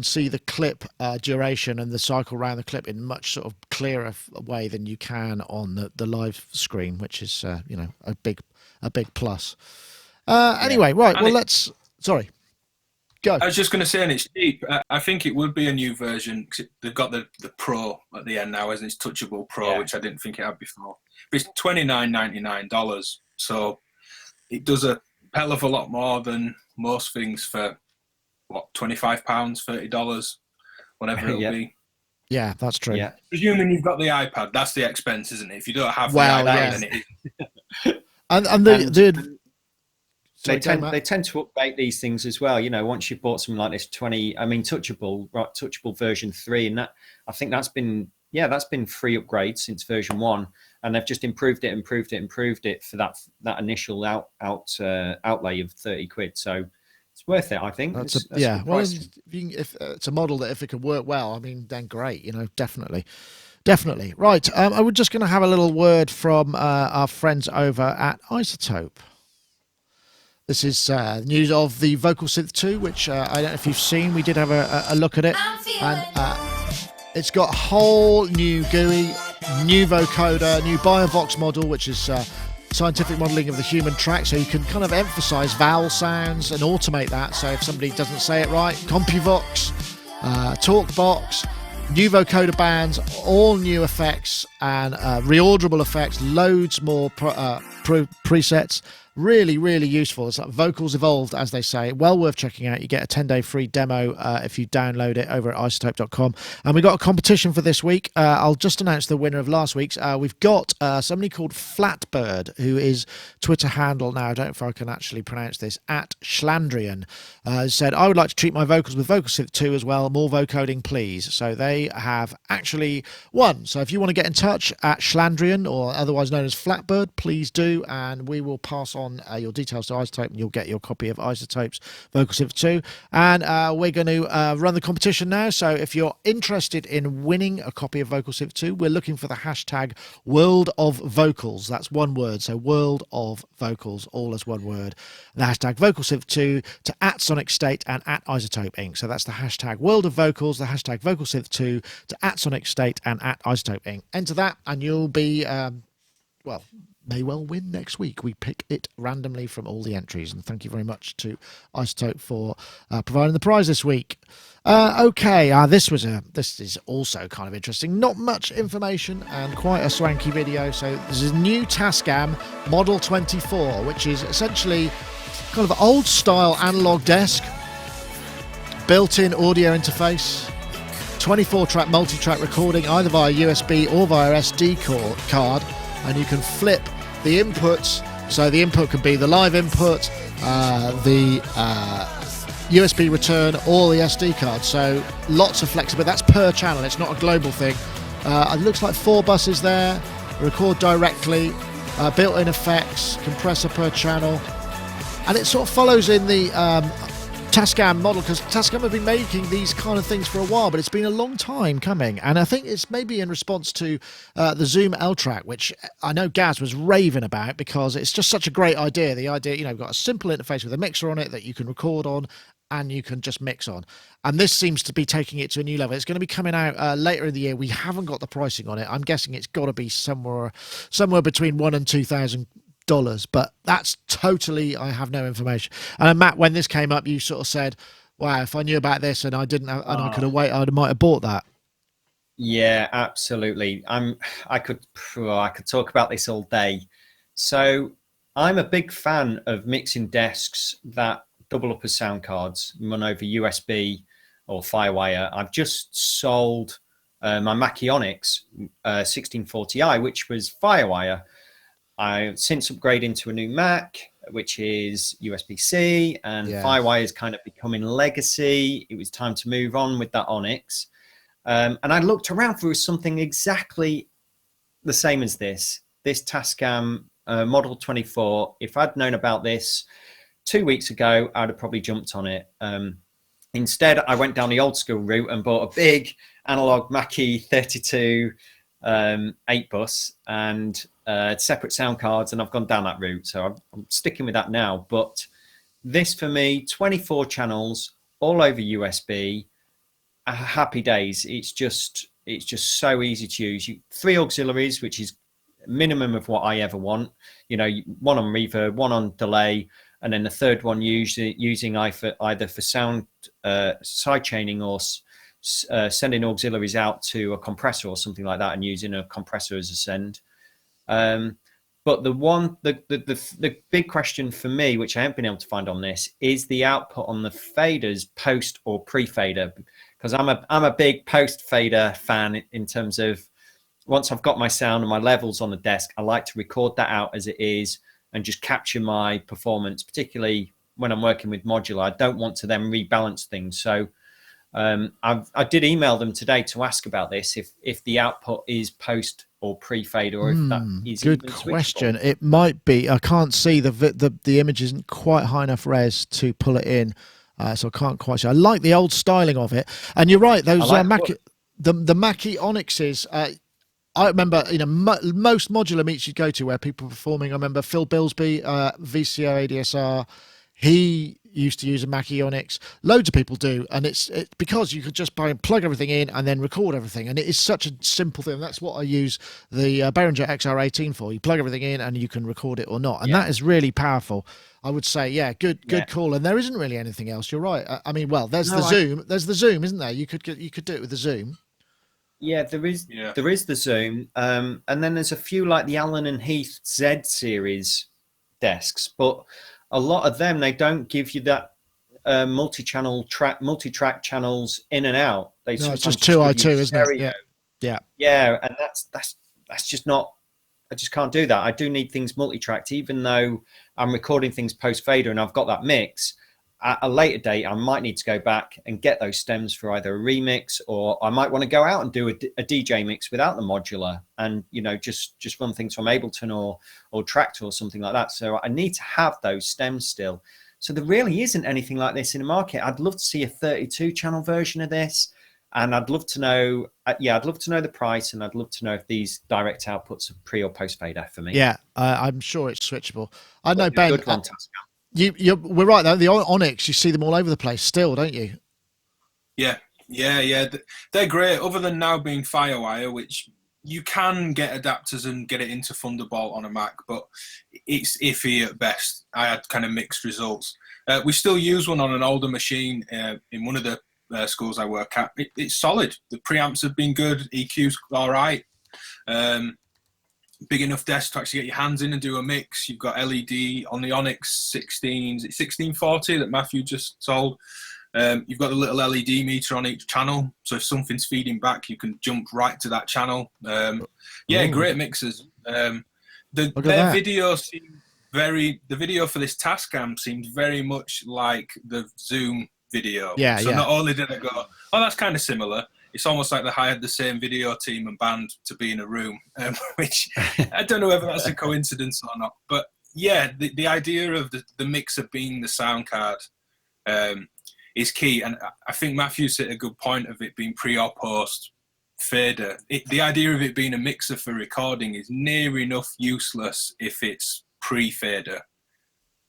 see the clip duration and the cycle around the clip in much sort of clearer way than you can on the live screen, which is a big plus. Anyway, right. Well, sorry. Go. I was just going to say, and it's cheap. I think it would be a new version because they've got the Pro at the end now, isn't it? It's Touchable Pro, which I didn't think it had before. But it's $29.99, so it does a hell of a lot more than most things for what, £25, $30, whatever it'll be. Yeah, that's true. Yeah. Presuming you've got the iPad, that's the expense, isn't it? If you don't have the iPad, then it is. and they tend to update these things as well. Once you've bought something like this, Touchable version 3, and that I think that's been free upgrades since version 1, and they've just improved it for that initial outlay of £30. So it's worth it, I think. Well, if it's a model that if it can work well, I mean, then great. Definitely. Right. I was just going to have a little word from our friends over at iZotope. This is news of the Vocal Synth 2, which I don't know if you've seen. We did have a look at it. And it's got a whole new GUI, new vocoder, new BioVox model, which is scientific modeling of the human track. So you can kind of emphasize vowel sounds and automate that. So if somebody doesn't say it right, CompuVox, TalkBox, new vocoder bands, all new effects and reorderable effects, loads more presets. Really, really useful. It's like vocals evolved, as they say. Well worth checking out. You get a 10-day free demo if you download it over at iZotope.com. And we got a competition for this week. I'll just announce the winner of last week's. We've got somebody called Flatbird, who is Twitter handle now. I don't know if I can actually pronounce this. At Schlandrian said, I would like to treat my vocals with Vocal Synth 2 as well. More vocoding, please. So they have actually won. So if you want to get in touch at Schlandrian, or otherwise known as Flatbird, please do. And we will pass on your details to iZotope, and you'll get your copy of iZotope's Vocal Synth 2. And we're going to run the competition now. So if you're interested in winning a copy of Vocal Synth 2, we're looking for the hashtag World of Vocals. That's one word. So World of Vocals, all as one word. The hashtag Vocal Synth 2 to @Sonicstate and @iZotope Inc. So that's the hashtag World of Vocals, the hashtag Vocal Synth 2 to @Sonicstate and @iZotope Inc. Enter that, and you'll be may well win next week. We pick it randomly from all the entries, and thank you very much to iZotope for providing the prize this week. This is also kind of interesting. Not much information and quite a swanky video. So this is new Tascam Model 24, which is essentially kind of old style analog desk, built-in audio interface, 24-track multi-track recording either via USB or via SD card. And you can flip the inputs. So the input could be the live input, the USB return, or the SD card. So lots of flexibility. That's per channel. It's not a global thing. It looks like 4 buses there. Record directly. Built-in effects. Compressor per channel. And it sort of follows in the Tascam model, because Tascam have been making these kind of things for a while, but it's been a long time coming, and I think it's maybe in response to the Zoom L-Track, which I know Gaz was raving about because it's just such a great idea. The idea, you've got a simple interface with a mixer on it that you can record on and you can just mix on, and this seems to be taking it to a new level. It's going to be coming out later in the year. We haven't got the pricing on it. I'm guessing it's got to be somewhere between $1,000 and $2,000. But that's totally, I have no information. And Matt, when this came up, you sort of said, wow, if I knew about this and I didn't have, and I could have waited, I might have bought that. Yeah, absolutely. I could talk about this all day. So I'm a big fan of mixing desks that double up as sound cards, run over USB or Firewire. I've just sold my Mackie Onyx 1640i, which was Firewire. I've since upgraded to a new Mac, which is USB-C, and Firewire is kind of becoming legacy. It was time to move on with that Onyx. And I looked around for something exactly the same as this Tascam Model 24. If I'd known about this 2 weeks ago, I'd have probably jumped on it. Instead, I went down the old school route and bought a big analog Mackie 32 8 bus and separate sound cards, and I've gone down that route. So I'm sticking with that now. But this for me, 24 channels, all over USB, happy days. It's just so easy to use. 3 auxiliaries, which is minimum of what I ever want. You know, one on reverb, one on delay, and then the third one using either for sound side chaining or sending auxiliaries out to a compressor or something like that, and using a compressor as a send. But the big question for me, which I haven't been able to find on this, is the output on the faders post or pre-fader, because I'm a big post fader fan in terms of once I've got my sound and my levels on the desk, I like to record that out as it is and just capture my performance, particularly when I'm working with modular. I don't want to then rebalance things. So I did email them today to ask about this, if the output is post or pre-fade, or if that is good question. It might be. I can't see the image isn't quite high enough res to pull it in, so I can't quite see. I like the old styling of it, and you're right. Those the Mackie Onyxes. I remember, most modular meets you'd go to where people were performing. I remember Phil Bilsby, VCO ADSR. He used to use a Mackie Onyx. Loads of people do, and it's because you could just buy and plug everything in and then record everything, and it is such a simple thing. That's what I use the Behringer XR18 for. You plug everything in and you can record it or not, and that is really powerful. I would say, good call. And there isn't really anything else. You're right. I mean, well, there's the Zoom. There's the Zoom, isn't there? You could do it with the Zoom. Yeah, there is the Zoom, and then there's a few like the Allen and Heath Z series desks, but a lot of them, they don't give you that multi-track channels in and out. It's just 2i2, isn't it? Yeah, and that's just not. I just can't do that. I do need things multi-tracked, even though I'm recording things post fader and I've got that mix. At a later date, I might need to go back and get those stems for either a remix, or I might want to go out and do a DJ mix without the modular, and just run things from Ableton or Tractor or something like that. So I need to have those stems still. So there really isn't anything like this in the market. I'd love to see a 32 channel version of this, and I'd love to know. I'd love to know the price, and I'd love to know if these direct outputs are pre or post fader for me. Yeah, I'm sure it's switchable. I know, Ben. Good one, we're right though. The Onyx, you see them all over the place still, don't you? Yeah. They're great. Other than now being Firewire, which you can get adapters and get it into Thunderbolt on a Mac, but it's iffy at best. I had kind of mixed results. We still use one on an older machine in one of the schools I work at. It's solid. The preamps have been good. EQ's all right. Big enough desk to actually get your hands in and do a mix. You've got LED on the Onyx 1640 that Matthew just told. You've got the little LED meter on each channel, so if something's feeding back, you can jump right to that channel. Great mixers. The video for this Tascam seemed very much like the Zoom video. Not only did I go, oh, that's kind of similar, it's almost like they hired the same video team and band to be in a room, which I don't know whether that's a coincidence or not. But yeah, the idea of the mixer being the sound card is key. And I think Matthew's hit a good point of it being pre or post fader. The idea of it being a mixer for recording is near enough useless if it's pre-fader,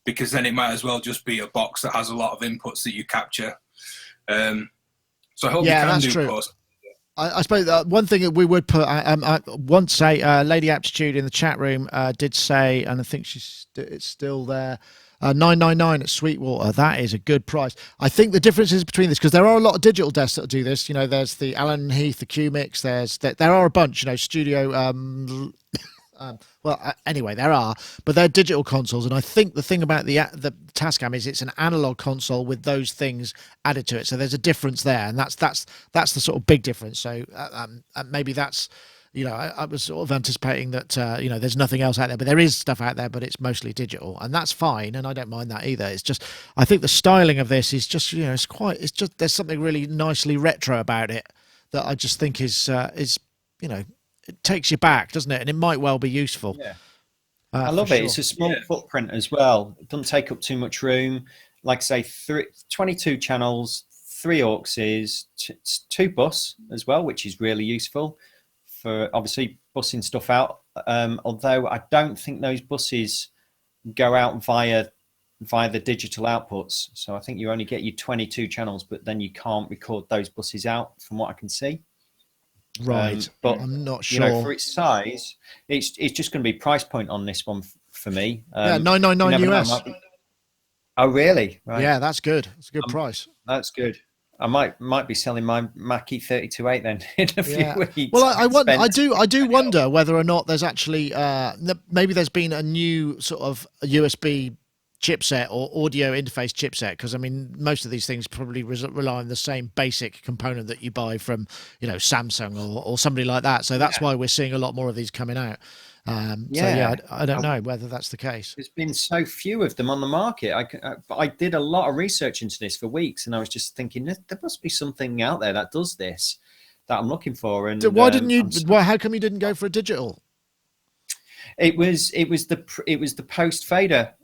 because then it might as well just be a box that has a lot of inputs that you capture. So I hope you can do post. I suppose one thing that we would put, once Lady Aptitude in the chat room did say, and I think it's still there, 999 at Sweetwater. That is a good price. I think the difference is between this, because there are a lot of digital desks that do this. There's the Allen Heath, the Q-Mix. There are a bunch. Studio Anyway, there are, but they're digital consoles, and I think the thing about the Tascam is it's an analog console with those things added to it. So there's a difference there, and that's the sort of big difference. So maybe that's, you know, I was sort of anticipating that you know, there's nothing else out there, but there is stuff out there, but it's mostly digital, and that's fine, and I don't mind that either. It's just, I think the styling of this is just, you know, it's just there's something really nicely retro about it that I just think is you know, it takes you back, doesn't it? And it might well be useful. Yeah, I love it. Sure. It's a small footprint as well. It doesn't take up too much room. Like I say, 22 channels, 3 auxes, 2 bus as well, which is really useful for obviously bussing stuff out. Although I don't think those buses go out via the digital outputs. So I think you only get your 22 channels, but then you can't record those buses out from what I can see. Right, but I'm not sure. You know, for its size, it's just going to be price point on this one for me. Yeah, $999 US. Oh, really? Right. Yeah, that's good. It's a good price. That's good. I might be selling my Mackie 32.8 then in a few weeks. Well, I do wonder whether or not there's actually maybe there's been a new sort of USB chipset or audio interface chipset, because I mean most of these things probably rely on the same basic component that you buy from, you know, Samsung or somebody like that. So that's why we're seeing a lot more of these coming out. I don't know whether that's the case. There's been so few of them on the market. I did a lot of research into this for weeks, and I was just thinking there must be something out there that does this that I'm looking for. And why didn't you? How come you didn't go for a digital? It was the post fader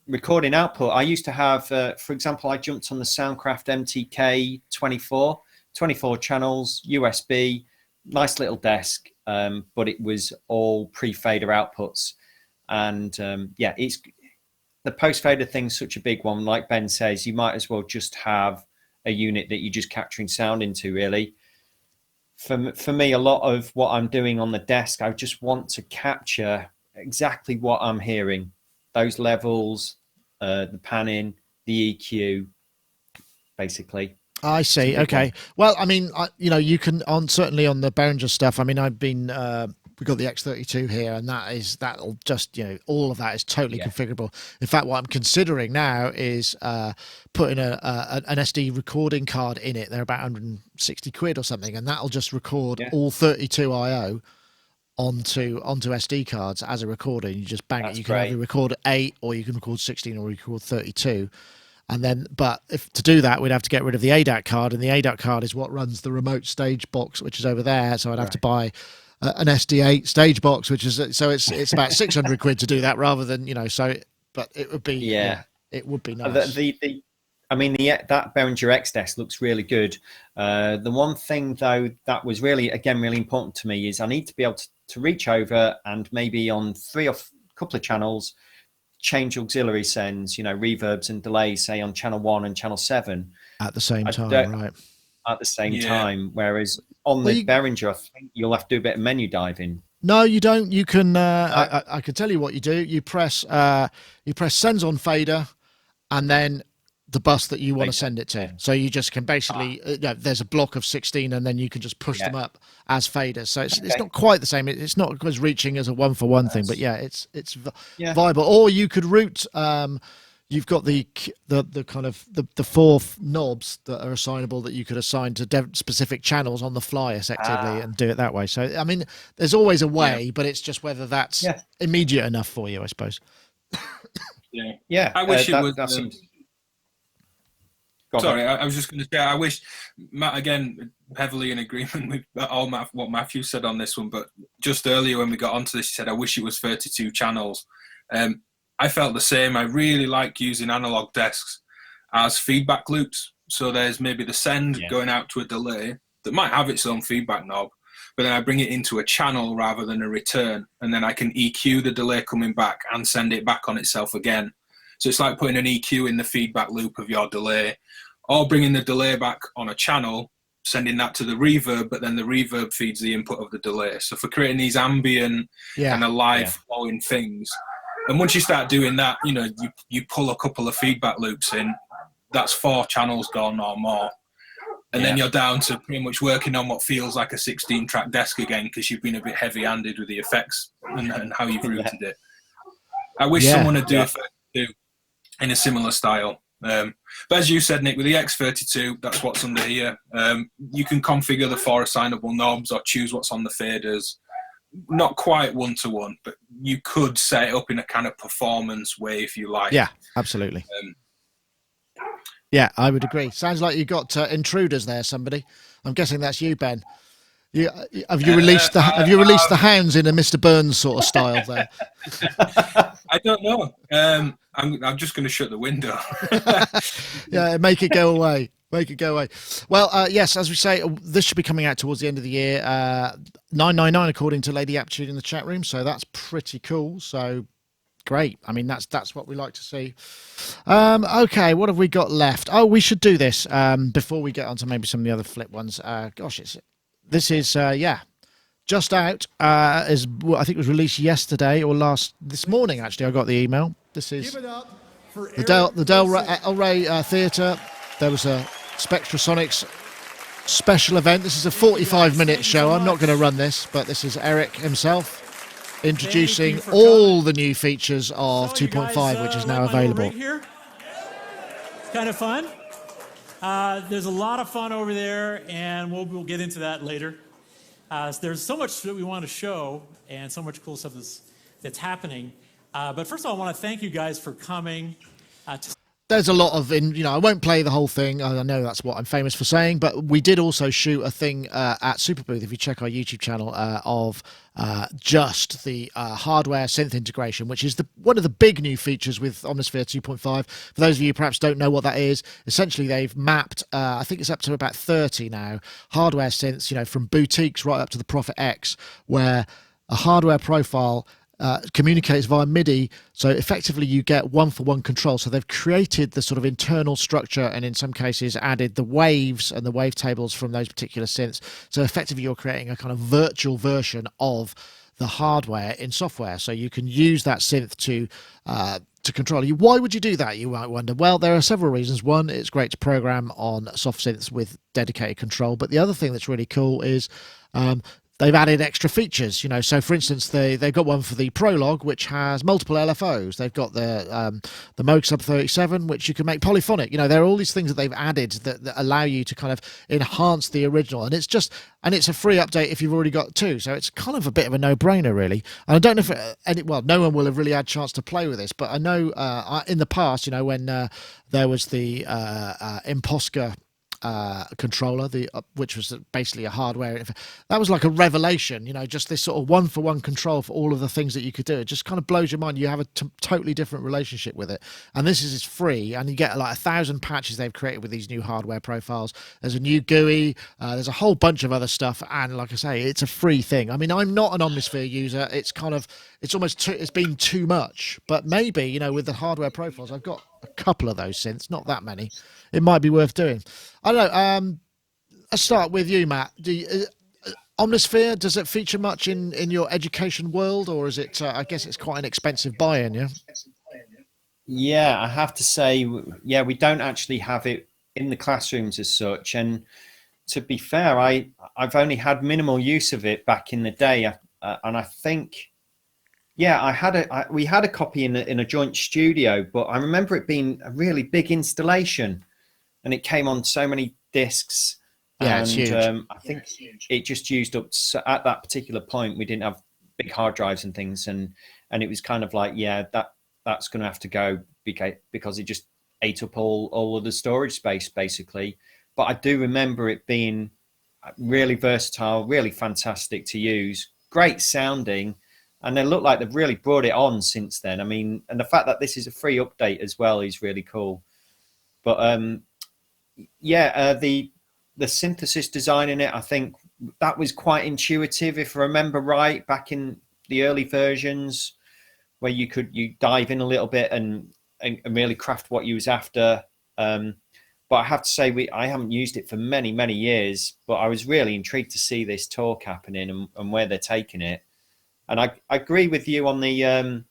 recording output. I used to have, for example, I jumped on the Soundcraft MTK 24 channels, USB, nice little desk, but it was all pre-fader outputs. And it's the post-fader thing's such a big one. Like Ben says, you might as well just have a unit that you're just capturing sound into, really. For me, a lot of what I'm doing on the desk, I just want to capture exactly what I'm hearing. Those levels, the panning, the EQ, basically. I see. Okay. Well, I mean, you know, you can certainly on the Behringer stuff. I mean, I've been we've got the X32 here, and that'll just, you know, all of that is totally configurable. In fact, what I'm considering now is putting an SD recording card in it. They're about 160 quid or something, and that'll just record all 32 IO onto SD cards as a recorder. You just bang it. You can either record 8, or you can record 16, or record 32. And then, but if to do that, we'd have to get rid of the ADAT card, and the ADAT card is what runs the remote stage box, which is over there. So I'd have to buy an SD8 stage box, which is, so it's about 600 quid to do that, rather than, you know, so, but it would be, it would be nice. That Behringer X desk looks really good. The one thing though that was really important to me is I need to be able to reach over and maybe on 3 or couple of channels change auxiliary sends, you know, reverbs and delays, say on channel 1 and channel 7 at the same time, right? At the same time, whereas on the Behringer, I think you'll have to do a bit of menu diving. No, you don't. You can. I can tell you what you do. You press sends on fader, and then the bus that you want to send it to. So you just can basically, there's a block of 16, and then you can just push them up as faders. So it's not quite the same. It's not as reaching as a 1-for-1 thing, but it's viable. Or you could route. You've got the kind of the 4 knobs that are assignable that you could assign to specific channels on the fly, effectively, and do it that way. So I mean, there's always a way, but it's just whether that's immediate enough for you, I suppose. Yeah. I wish it would. Sorry, I was just going to say, I wish, Matt, again, heavily in agreement with all what Matthew said on this one, but just earlier when we got onto this, he said, I wish it was 32 channels. I felt the same. I really like using analog desks as feedback loops. So there's maybe the send going out to a delay that might have its own feedback knob, but then I bring it into a channel rather than a return, and then I can EQ the delay coming back and send it back on itself again. So it's like putting an EQ in the feedback loop of your delay, or bringing the delay back on a channel, sending that to the reverb, but then the reverb feeds the input of the delay. So for creating these ambient kind of live flowing things. And once you start doing that, you know, you pull a couple of feedback loops in, that's 4 channels gone or more. And then you're down to pretty much working on what feels like a 16-track desk again, because you've been a bit heavy-handed with the effects and how you've routed it. I wish someone would do a 32 in a similar style. But as you said, Nick, with the X32, that's what's under here. You can configure the 4 assignable knobs or choose what's on the faders. Not quite one-to-one, but you could set it up in a kind of performance way if you like. Yeah, absolutely. Yeah, I would agree. Sounds like you got intruders there, somebody. I'm guessing that's you, Ben. Have you released the hounds in a Mr. Burns sort of style there? I don't know. I'm just going to shut the window. Yeah, make it go away. Make it go away. Well, yes, as we say, this should be coming out towards the end of the year. 999 according to Lady Aptitude in the chat room, so that's pretty cool. So great. I mean, that's what we like to see. Okay, what have we got left? Oh, we should do this before we get on to maybe some of the other flip ones. Gosh, this is just out. I think it was released yesterday or this morning. Actually, I got the email. This is the Del Rey Theatre. There was a Spectrasonics special event. This is a 45-minute show. I'm not going to run this, but this is Eric himself introducing all the new features of 2.5, which is now available. Kind of fun. There's a lot of fun over there, and we'll get into that later. There's so much that we want to show, and so much cool stuff that's happening. But first of all, I want to thank you guys for coming. There's a lot of, I won't play the whole thing. I know that's what I'm famous for saying, but we did also shoot a thing at Superbooth, if you check our YouTube channel, of just the hardware synth integration, which is one of the big new features with Omnisphere 2.5. For those of you who perhaps don't know what that is, essentially they've mapped, I think it's up to about 30 now, hardware synths, from boutiques right up to the Prophet X, where a hardware profile communicates via MIDI, so effectively you get one-for-one control. So they've created the sort of internal structure, and in some cases added the waves and the wavetables from those particular synths. So effectively you're creating a kind of virtual version of the hardware in software, so you can use that synth to control you. Why would you do that, you might wonder? Well, there are several reasons. One, it's great to program on soft synths with dedicated control, but the other thing that's really cool is they've added extra features, So, for instance, they've got one for the Prologue, which has multiple LFOs. They've got the Moog Sub 37, which you can make polyphonic. There are all these things that they've added that allow you to kind of enhance the original. And it's a free update if you've already got two. So it's kind of a bit of a no-brainer, really. And I don't know if no one will have really had a chance to play with this, but I know in the past, when there was the Imposca controller, which was basically a hardware, that was like a revelation, just this sort of one-for-one control for all of the things that you could do. It just kind of blows your mind. You have a totally different relationship with it, and this is free, and you get like 1,000 patches they've created with these new hardware profiles. There's a new GUI, there's a whole bunch of other stuff, and like I say, it's a free thing. I mean, I'm not an Omnisphere user. It's been too much, but maybe, with the hardware profiles, I've got a couple of those synths, not that many. It might be worth doing. I don't know. Let's start with you, Matt. Omnisphere, does it feature much in your education world, or is it? I guess it's quite an expensive buy-in, yeah. Yeah, I have to say, we don't actually have it in the classrooms as such. And to be fair, I've only had minimal use of it back in the day, and I think. Yeah, we had a copy in a joint studio, but I remember it being a really big installation, and it came on so many discs. Yeah, and, it's huge. I think it just used up. So at that particular point, we didn't have big hard drives and things, and it was kind of like, that's going to have to go because it just ate up all of the storage space basically. But I do remember it being really versatile, really fantastic to use, great sounding. And they look like they've really brought it on since then. I mean, and the fact that this is a free update as well is really cool. But the synthesis design in it, I think that was quite intuitive, if I remember right, back in the early versions, where you dive in a little bit and really craft what you was after. But I have to say, I haven't used it for many, many years. But I was really intrigued to see this talk happening and where they're taking it. And I agree with you on the,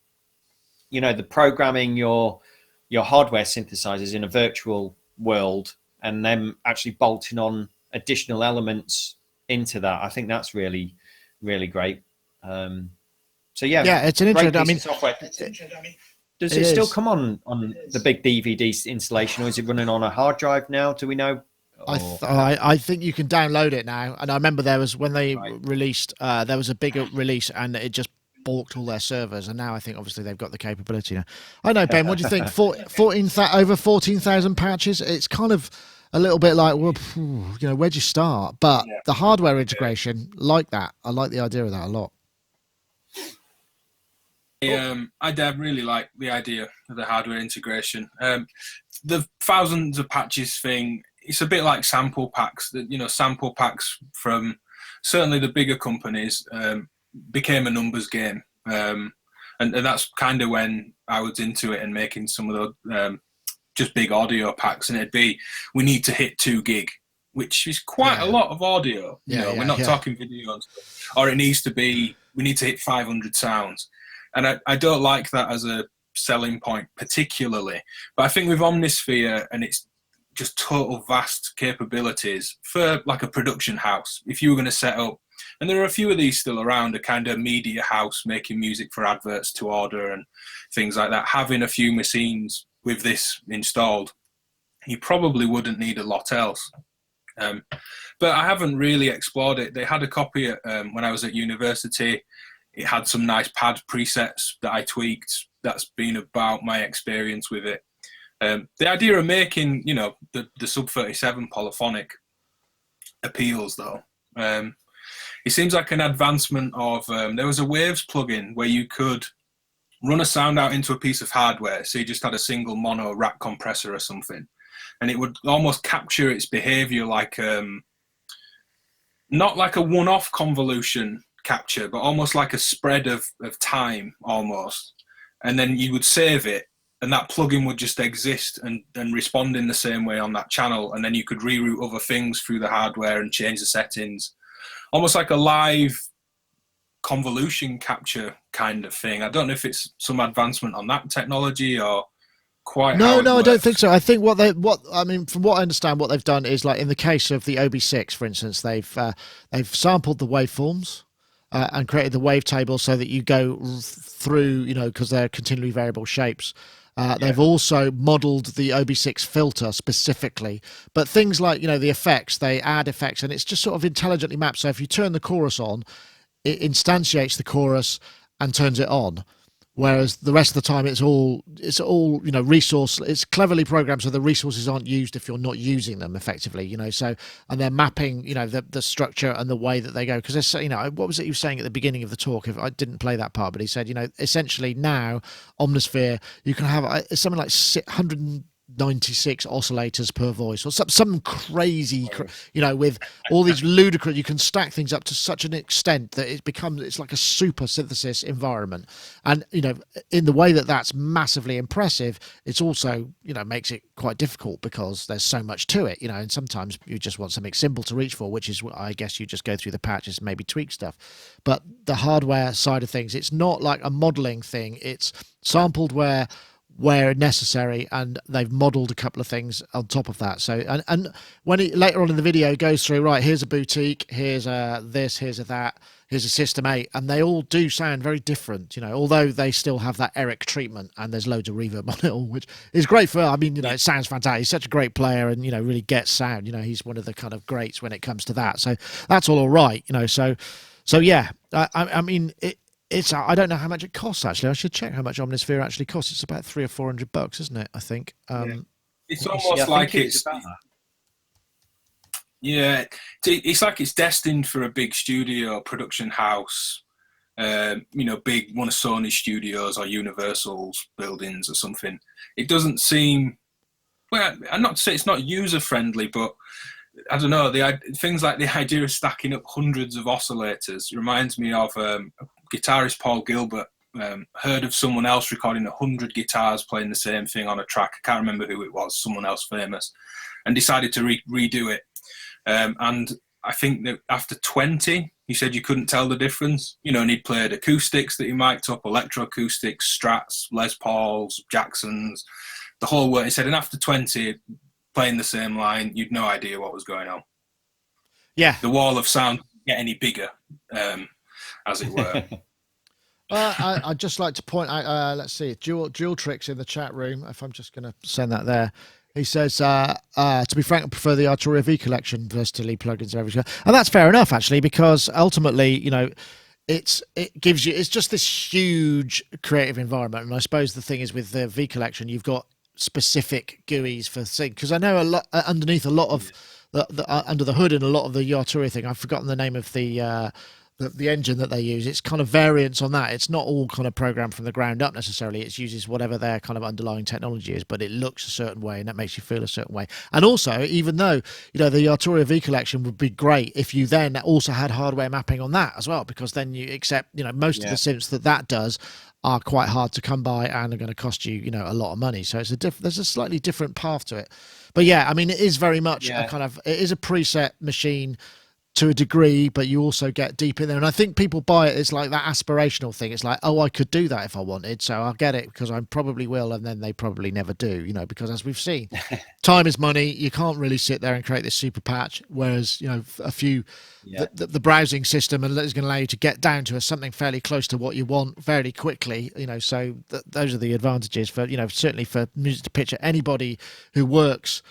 the programming your hardware synthesizers in a virtual world and then actually bolting on additional elements into that. I think that's really, really great. So yeah, it's an great interesting. I piece mean, of software. Does it still come on the big DVD installation, or is it running on a hard drive now? Do we know? I think you can download it now. And I remember there was when they released, there was a bigger release, and it just balked all their servers. And now I think obviously they've got the capability now. I know, Ben. What do you think? Over 14,000 patches. It's kind of a little bit like, well, where'd you start? But the hardware integration, like that, I like the idea of that a lot. I really like the idea of the hardware integration. The thousands of patches thing, it's a bit like sample packs. Sample packs from certainly the bigger companies became a numbers game. And that's kind of when I was into it and making some of the just big audio packs. And it'd be, we need to hit 2 gig, which is quite a lot of audio. We're not talking video and stuff. Or it needs to be, we need to hit 500 sounds. And I don't like that as a selling point particularly. But I think with Omnisphere and its just total vast capabilities for like a production house, if you were going to set up, and there are a few of these still around, a kind of media house making music for adverts to order and things like that, having a few machines with this installed, you probably wouldn't need a lot else. But I haven't really explored it. They had a copy when I was at university. It had some nice pad presets that I tweaked. That's been about my experience with it. The idea of making, the sub 37 polyphonic appeals, though, it seems like an advancement of. There was a Waves plugin where you could run a sound out into a piece of hardware. So you just had a single mono rack compressor or something, and it would almost capture its behavior like, not like a one-off convolution capture, but almost like a spread of time almost. And then you would save it, and that plugin would just exist and respond in the same way on that channel. And then you could reroute other things through the hardware and change the settings. Almost like a live convolution capture kind of thing. I don't know if it's some advancement on that technology or quite. No, I don't think so. I think from what I understand, what they've done is, like in the case of the OB6, for instance, they've sampled the waveforms and created the wavetable so that you go through, because they're continually variable shapes. They've also modeled the OB6 filter specifically, but things like, the effects, they add effects, and it's just sort of intelligently mapped. So if you turn the chorus on, it instantiates the chorus and turns it on. Whereas the rest of the time, it's all resource. It's cleverly programmed so the resources aren't used if you're not using them effectively. So, and they're mapping, the structure and the way that they go. Because what was it you were saying at the beginning of the talk? If I didn't play that part, but he said, essentially now Omnisphere, you can have something like 196 oscillators per voice, or some crazy, with all these ludicrous. You can stack things up to such an extent that it's like a super synthesis environment. And in the way that's massively impressive, it's also makes it quite difficult because there's so much to it. And sometimes you just want something simple to reach for, which is, I guess, you just go through the patches and maybe tweak stuff. But the hardware side of things, it's not like a modeling thing. It's sampled where necessary, and they've modeled a couple of things on top of that. So and when he later on in the video goes through, right, here's a boutique, here's a this, here's a that, here's a System 8, and they all do sound very different, although they still have that Eric treatment, and there's loads of reverb on it all, which is great for, it sounds fantastic. He's such a great player, and really gets sound. He's one of the kind of greats when it comes to that. So that's all right, so yeah. I mean, I don't know how much it costs, actually. I should check how much Omnisphere actually costs. It's about $300 or $400, isn't it? I think. It's almost like it's like it's destined for a big studio production house, big one of Sony's studios or Universal's buildings or something. It doesn't seem, well, I'm not to say it's not user friendly, but I don't know, things like the idea of stacking up hundreds of oscillators reminds me of guitarist Paul Gilbert. Heard of someone else recording 100 guitars playing the same thing on a track. I can't remember who it was, someone else famous, and decided to redo it. And I think that after 20, he said you couldn't tell the difference. And he'd played acoustics that he mic'd up, electroacoustics, Strats, Les Pauls, Jacksons, the whole work. He said, and after 20, playing the same line, you'd no idea what was going on. Yeah. The wall of sound doesn't get any bigger, as it were. I'd just like to point out, let's see, Dual Tricks in the chat room, if I'm just going to send that there. He says, to be frank, I prefer the Arturia V collection, versatility, plugins, and everything. And that's fair enough, actually, because ultimately, you know, it gives you, it's just this huge creative environment. And I suppose the thing is with the V collection, you've got specific GUIs for sync, because I know a lot underneath a lot of under the hood and a lot of the Arturia thing, I've forgotten the name of the engine that they use. It's kind of variants on that. It's not all kind of programmed from the ground up necessarily. It uses whatever their kind of underlying technology is, but it looks a certain way and that makes you feel a certain way. And also, even though, you know, the Arturia V collection would be great if you then also had hardware mapping on that as well, because then you accept, you know, most of the synths that does are quite hard to come by and are going to cost you, you know, a lot of money. So it's there's a slightly different path to it. But yeah, I mean, it is very much a kind of, it is a preset machine to a degree, but you also get deep in there. And I think people buy it, it's like that aspirational thing. It's like, oh, I could do that if I wanted, so I'll get it because I probably will. And then they probably never do, you know, because as we've seen, time is money. You can't really sit there and create this super patch. Whereas, you know, a few, the browsing system is going to allow you to get down to something fairly close to what you want fairly quickly, you know, so those are the advantages for, you know, certainly for music to picture. Anybody who works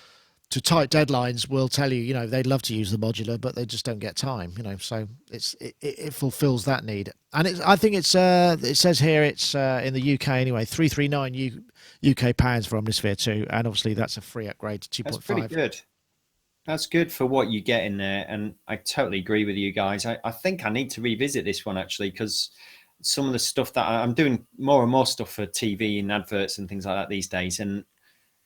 to tight deadlines will tell you, you know, they'd love to use the modular, but they just don't get time, you know. So it fulfills that need. And I think it says here it's in the UK anyway, 339 UK pounds for Omnisphere 2, and obviously that's a free upgrade to 2.5. That's pretty good. That's good for what you get in there, and I totally agree with you guys. I think I need to revisit this one actually, because some of the stuff that I'm doing more and more stuff for TV and adverts and things like that these days, and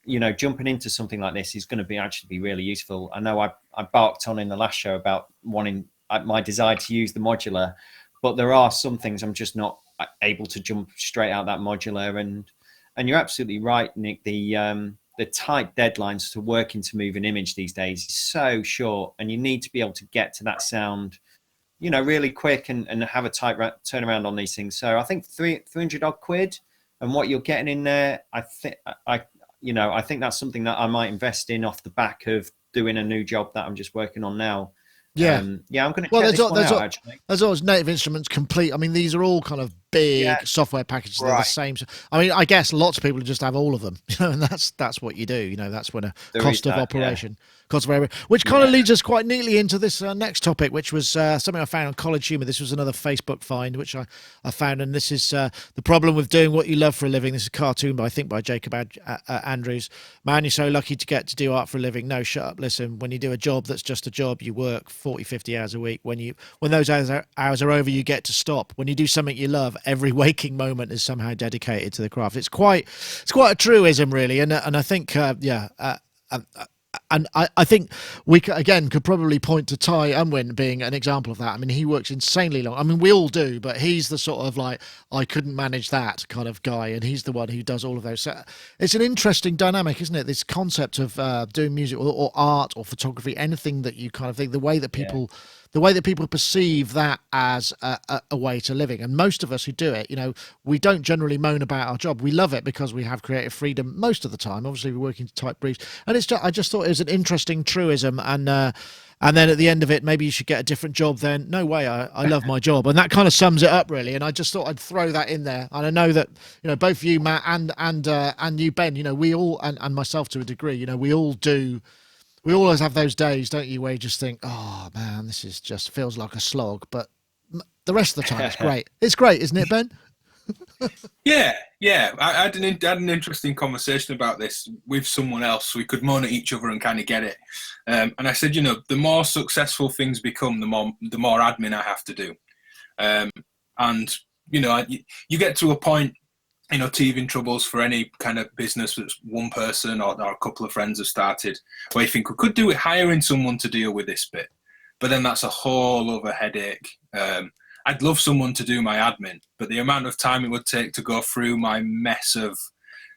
you know, jumping into something like this is going to be actually really useful. I know I barked on in the last show about wanting my desire to use the modular, but there are some things I'm just not able to jump straight out that modular. And you're absolutely right, Nick. The tight deadlines to work into moving image these days is so short, and you need to be able to get to that sound, you know, really quick and have a tight turnaround on these things. So I think 300 odd quid and what you're getting in there, I think that's something that I might invest in off the back of doing a new job that I'm just working on now. Yeah. I'm going to check this one out, actually. There's always Native Instruments Complete. I mean, these are all kind of big software packages. They're the same. I mean, I guess lots of people just have all of them, you know, and that's what you do. You know, that's when a cost of operation. Which kind of leads us quite neatly into this next topic, which was something I found on College Humor. This was another Facebook find, which I found, and this is the problem with doing what you love for a living. This is a cartoon, I think, by Jacob Andrews. Man, you're so lucky to get to do art for a living. No, shut up. Listen, when you do a job that's just a job, you work 40, 50 hours a week. When those hours are over, you get to stop. When you do something you love, every waking moment is somehow dedicated to the craft. It's quite a truism, really, and I think and I think we could probably point to Ty Unwin being an example of that. I mean, he works insanely long. I mean, we all do, but he's the sort of like, I couldn't manage that kind of guy, and he's the one who does all of those. So it's an interesting dynamic, isn't it? This concept of doing music or art or photography, anything that you kind of think, the way that people perceive that as a way to living. And most of us who do it, you know, we don't generally moan about our job. We love it because we have creative freedom most of the time. Obviously, we're working to tight briefs. And I just thought it was an interesting truism. And then at the end of it, maybe you should get a different job then. No way, I love my job. And that kind of sums it up, really. And I just thought I'd throw that in there. And I know that, you know, both you, Matt, and you, Ben, you know, we all, and myself to a degree, you know, we always have those days, don't you, where you just think, oh, man, this is just feels like a slog. But the rest of the time, it's great. It's great, isn't it, Ben? Yeah. I had an interesting conversation about this with someone else. We could moan at each other and kind of get it. And I said, you know, the more successful things become, the more admin I have to do. And, you know, you get to a point, you know, teething troubles for any kind of business that's one person or a couple of friends have started, where you think we could do it hiring someone to deal with this bit. But then that's a whole other headache. I'd love someone to do my admin, but the amount of time it would take to go through my mess of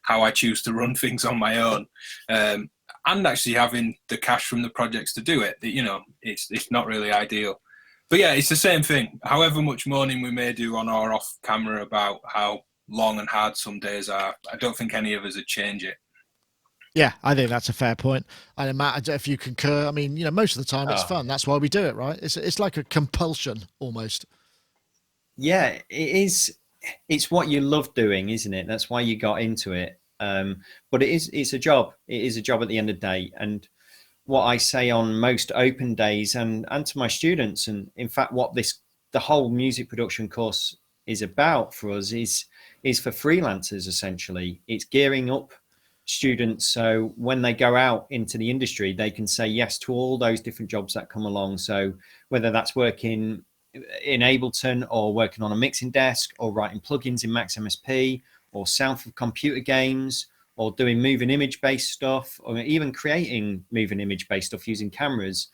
how I choose to run things on my own, and actually having the cash from the projects to do it, you know, it's not really ideal. But yeah, it's the same thing. However much moaning we may do on or off camera about how long and hard some days are, I don't think any of us would change it. Yeah, I think that's a fair point. I imagine if you concur. I mean, most of the time it's Oh, fun. That's why we do it, right? It's like a compulsion almost. yeah, it is. It's what you love doing, isn't it? That's why you got into it. But it's a job. It is a job at the end of the day. And what I say on most open days and to my students, and in fact, the whole music production course is about for us is for freelancers essentially. It's gearing up students so when they go out into the industry, they can say yes to all those different jobs that come along. So whether that's working in Ableton or working on a mixing desk or writing plugins in Max MSP or sound for computer games or doing moving image based stuff or even creating moving image based stuff using cameras,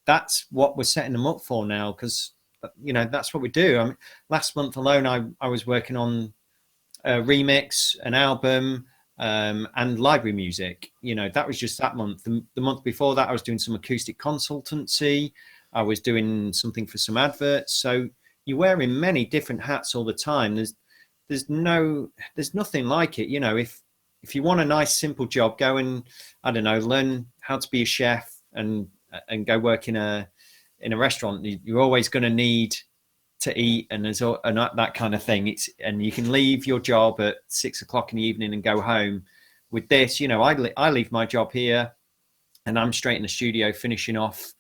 that's what we're setting them up for now, because that's what we do. I mean, last month alone I was working on a remix, an album, and library music. That was just that month. The month before that I was doing some acoustic consultancy. I was doing something for some adverts. So you're wearing many different hats all the time. There's nothing like it. If you want a nice simple job, go and, I don't know, learn how to be a chef and go work in a restaurant. You're always going to need to eat and that kind of thing. And you can leave your job at 6 o'clock in the evening and go home. With this, I leave my job here and I'm straight in the studio finishing off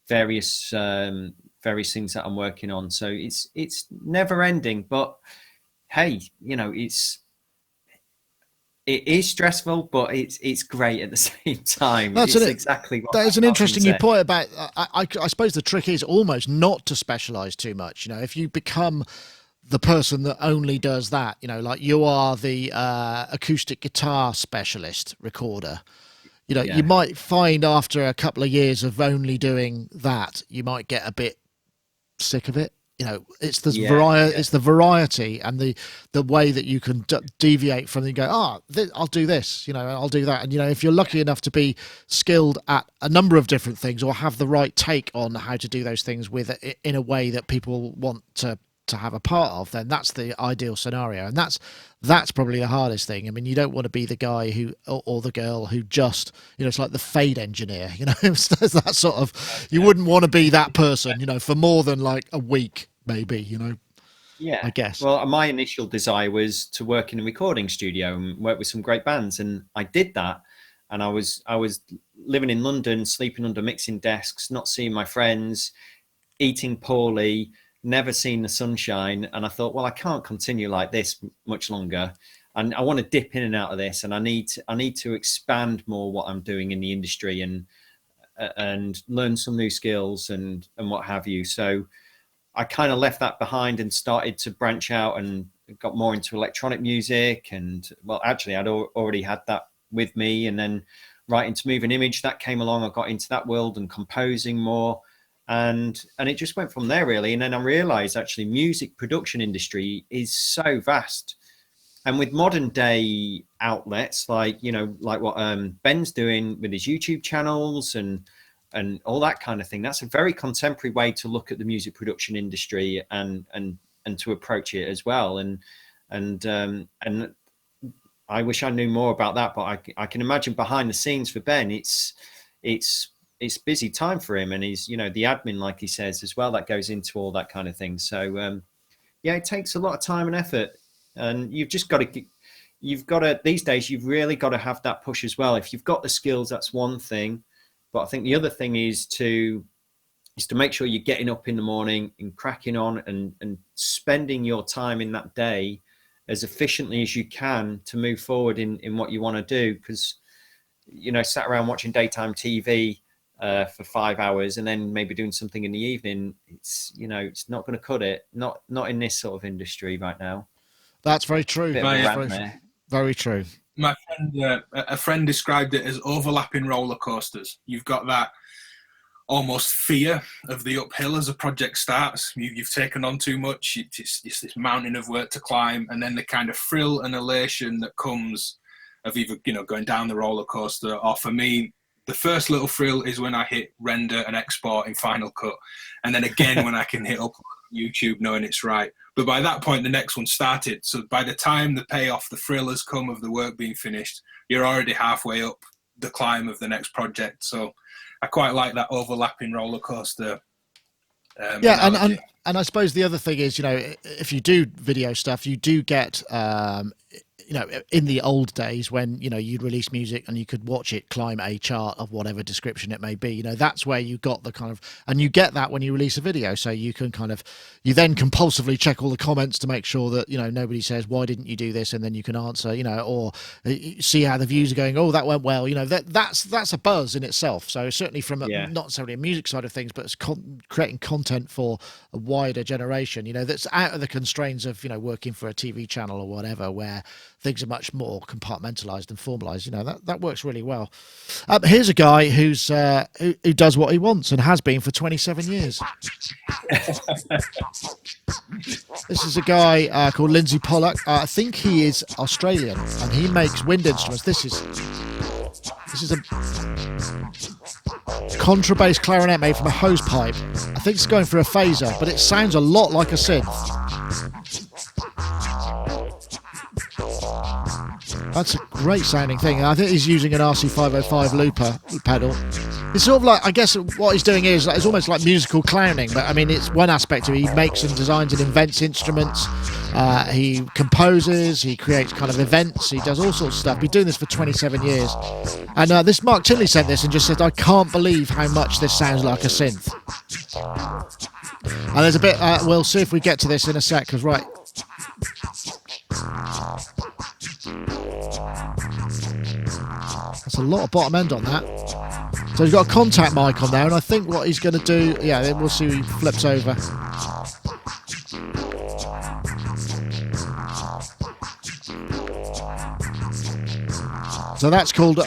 various things that I'm working on. So it's never ending, but hey, it is stressful, but it's great at the same time. That's exactly what that is an interesting said. point about. I suppose the trick is almost not to specialize too much. If you become the person that only does that, like you are the acoustic guitar specialist recorder. You might find after a couple of years of only doing that, you might get a bit sick of it. It's the it's the variety and the way that you can deviate from and go, I'll do this, I'll do that. And if you're lucky enough to be skilled at a number of different things or have the right take on how to do those things with it in a way that people want to have a part of, then that's the ideal scenario. And that's probably the hardest thing. I mean, you don't want to be the guy who or the girl who just, it's like the fade engineer, it's that sort of, you wouldn't want to be that person, for more than like a week, maybe, Yeah, I guess. Well, my initial desire was to work in a recording studio and work with some great bands, and I did that. And I was living in London, sleeping under mixing desks, not seeing my friends, eating poorly, never seen the sunshine. And I thought, well, I can't continue like this much longer. And I want to dip in and out of this. And I need to expand more what I'm doing in the industry and learn some new skills and what have you. So I kind of left that behind and started to branch out and got more into electronic music. And well, actually I'd already had that with me, and then right into moving image that came along. I got into that world and composing more. And it just went from there, really. And then I realized actually music production industry is so vast. And with modern day outlets like what Ben's doing with his YouTube channels and all that kind of thing, that's a very contemporary way to look at the music production industry and to approach it as well. And I wish I knew more about that, but I can imagine behind the scenes for Ben, it's busy time for him, and he's the admin, like he says, as well, that goes into all that kind of thing. So it takes a lot of time and effort, and you've got to these days you've really got to have that push as well. If you've got the skills, that's one thing, but I think the other thing is to make sure you're getting up in the morning and cracking on and spending your time in that day as efficiently as you can to move forward in what you want to do. Because sat around watching daytime TV for 5 hours and then maybe doing something in the evening, it's not going to cut it. Not in this sort of industry right now. That's very true. Very true. My friend, a friend described it as overlapping roller coasters. You've got that almost fear of the uphill as a project starts. You've taken on too much. It's this mountain of work to climb, and then the kind of thrill and elation that comes of either going down the roller coaster, or for me, the first little thrill is when I hit render and export in Final Cut, and then again when I can hit upload on YouTube knowing it's right. But by that point, the next one started. So by the time the payoff, the thrill has come of the work being finished, you're already halfway up the climb of the next project. So I quite like that overlapping roller coaster. Yeah, analogy. and I suppose the other thing is, if you do video stuff, you do get, in the old days when, you'd release music and you could watch it climb a chart of whatever description it may be, that's where you got the kind of, and you get that when you release a video. So you can you then compulsively check all the comments to make sure that, nobody says, why didn't you do this? And then you can answer, or see how the views are going. Oh, that went well. That's a buzz in itself. So certainly from not necessarily a music side of things, but it's creating content for a wider generation, that's out of the constraints of, working for a TV channel or whatever, where things are much more compartmentalized and formalized. That works really well. Here's a guy who does what he wants and has been for 27 years. This is a guy called Lindsay Pollock. I think he is Australian, and he makes wind instruments. This is a contrabass clarinet made from a hose pipe. I think it's going for a phaser, but it sounds a lot like a synth. That's a great sounding thing. I think he's using an RC505 looper pedal. It's sort of like, I guess what he's doing is it's almost like musical clowning, but I mean, it's one aspect of it. He makes and designs and invents instruments. He composes, he creates kind of events, he does all sorts of stuff. Been doing this for 27 years. And this Mark Tinley sent this and just said, I can't believe how much this sounds like a synth. And there's a bit, we'll see if we get to this in a sec, because right. That's a lot of bottom end on that. So he's got a contact mic on there, and I think what he's going to do, then we'll see he flips over. So that's called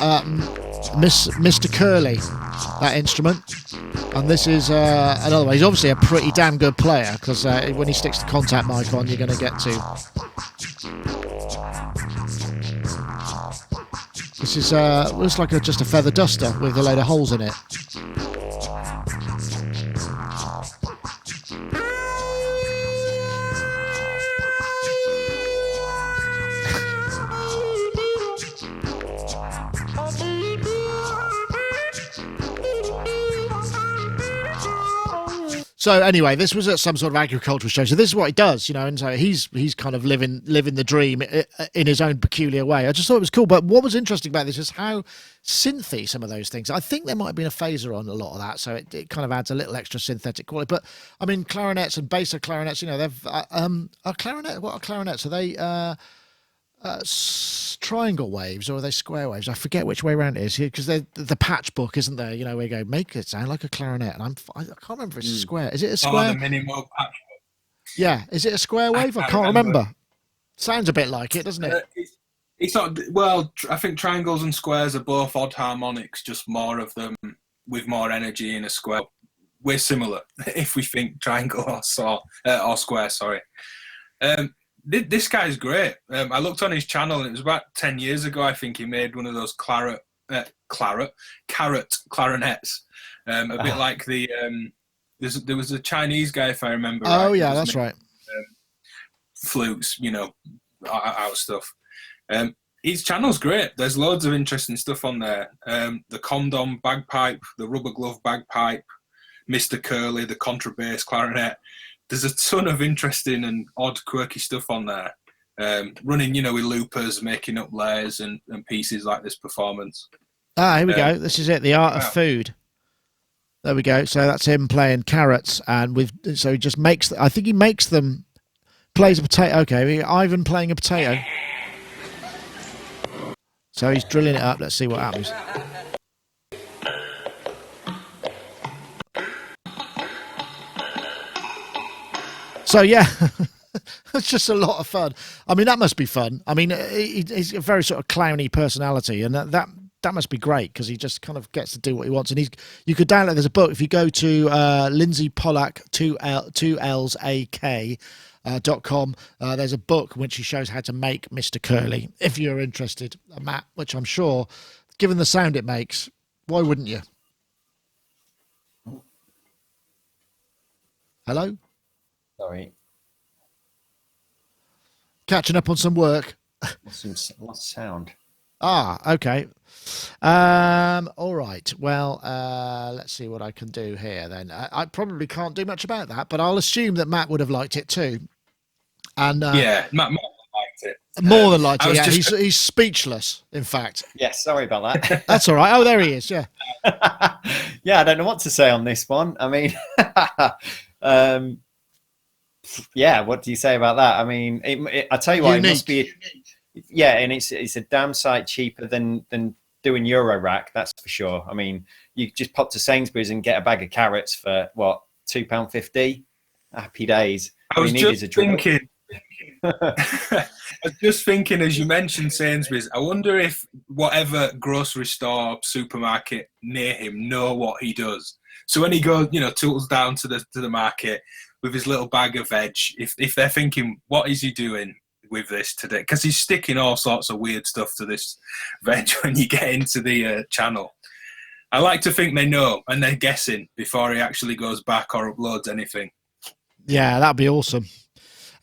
Mr. Curly, that instrument. And this is another one. He's obviously a pretty damn good player, because when he sticks the contact mic on, you're going to get to... This is looks like just a feather duster with a load of holes in it. So anyway, this was at some sort of agricultural show. So this is what he does, and so he's kind of living the dream in his own peculiar way. I just thought it was cool. But what was interesting about this is how synthy some of those things. I think there might have been a phaser on a lot of that, so it kind of adds a little extra synthetic quality. But I mean, clarinets and bass clarinets, they've a clarinet. What are clarinets? Are they triangle waves or are they square waves? I forget which way around it is, because the patch book, isn't there? Where you go, make it sound like a clarinet, and I can't remember if it's a square. Is it a square? Oh, the Minimo patch book. Yeah, is it a square wave? I can't remember. Sounds a bit like it, doesn't it? It's not. Well, I think triangles and squares are both odd harmonics, just more of them with more energy in a square. We're similar if we think triangle or square. Sorry. This guy's great. I looked on his channel, and it was about 10 years ago, I think he made one of those carrot clarinets. A bit like the there was a Chinese guy, if I remember right. Oh yeah, that's right. Flutes, out stuff. His channel's great. There's loads of interesting stuff on there. The condom bagpipe, the rubber glove bagpipe, Mr. Curly, the contrabass clarinet. There's a ton of interesting and odd, quirky stuff on there. Running, with loopers, making up layers and pieces like this performance. Here we go. This is it. The Art of Food. There we go. So that's him playing carrots, and so he just makes. I think he makes them. Plays a potato. Okay, Ivan playing a potato. So he's drilling it up. Let's see what happens. So yeah, it's just a lot of fun. I mean, that must be fun. I mean, he's a very sort of clowny personality, and that must be great, because he just kind of gets to do what he wants. And you could download. There's a book if you go to Lindsay Pollock 2LsAK.com. There's a book which he shows how to make Mr. Curly. If you're interested, Matt, which I'm sure, given the sound it makes, why wouldn't you? Hello. Sorry. Catching up on some work. What's sound? Ah, okay. All right. Well, let's see what I can do here then. I probably can't do much about that, but I'll assume that Matt would have liked it too. And Yeah, Matt liked it. more than liked I it. was Yeah, just he's speechless. In fact, Yes, sorry about that. that's all right. Oh, there he is. Yeah. Yeah, I don't know what to say on this one. I mean, yeah, what do you say about that? I mean, I tell you what, it must be, yeah, and it's a damn sight cheaper than doing Eurorack, that's for sure. I mean, you just pop to Sainsbury's and get a bag of carrots for what, £2.50? Happy days. I was just thinking. I was just thinking, as you mentioned Sainsbury's, I wonder if whatever grocery store, supermarket near him know what he does. So when he goes, tootles down to the market with his little bag of veg, if they're thinking, what is he doing with this today? Because he's sticking all sorts of weird stuff to this veg when you get into the channel. I like to think they know and they're guessing before he actually goes back or uploads anything. Yeah, that'd be awesome.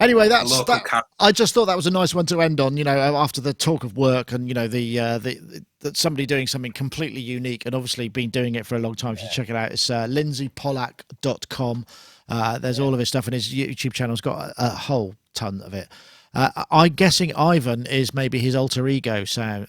Anyway, I just thought that was a nice one to end on, after the talk of work and, that somebody doing something completely unique and obviously been doing it for a long time. If you check it out, it's lindsaypollack.com. There's all of his stuff, and his YouTube channel's got a whole ton of it. I'm guessing Ivan is maybe his alter ego sound,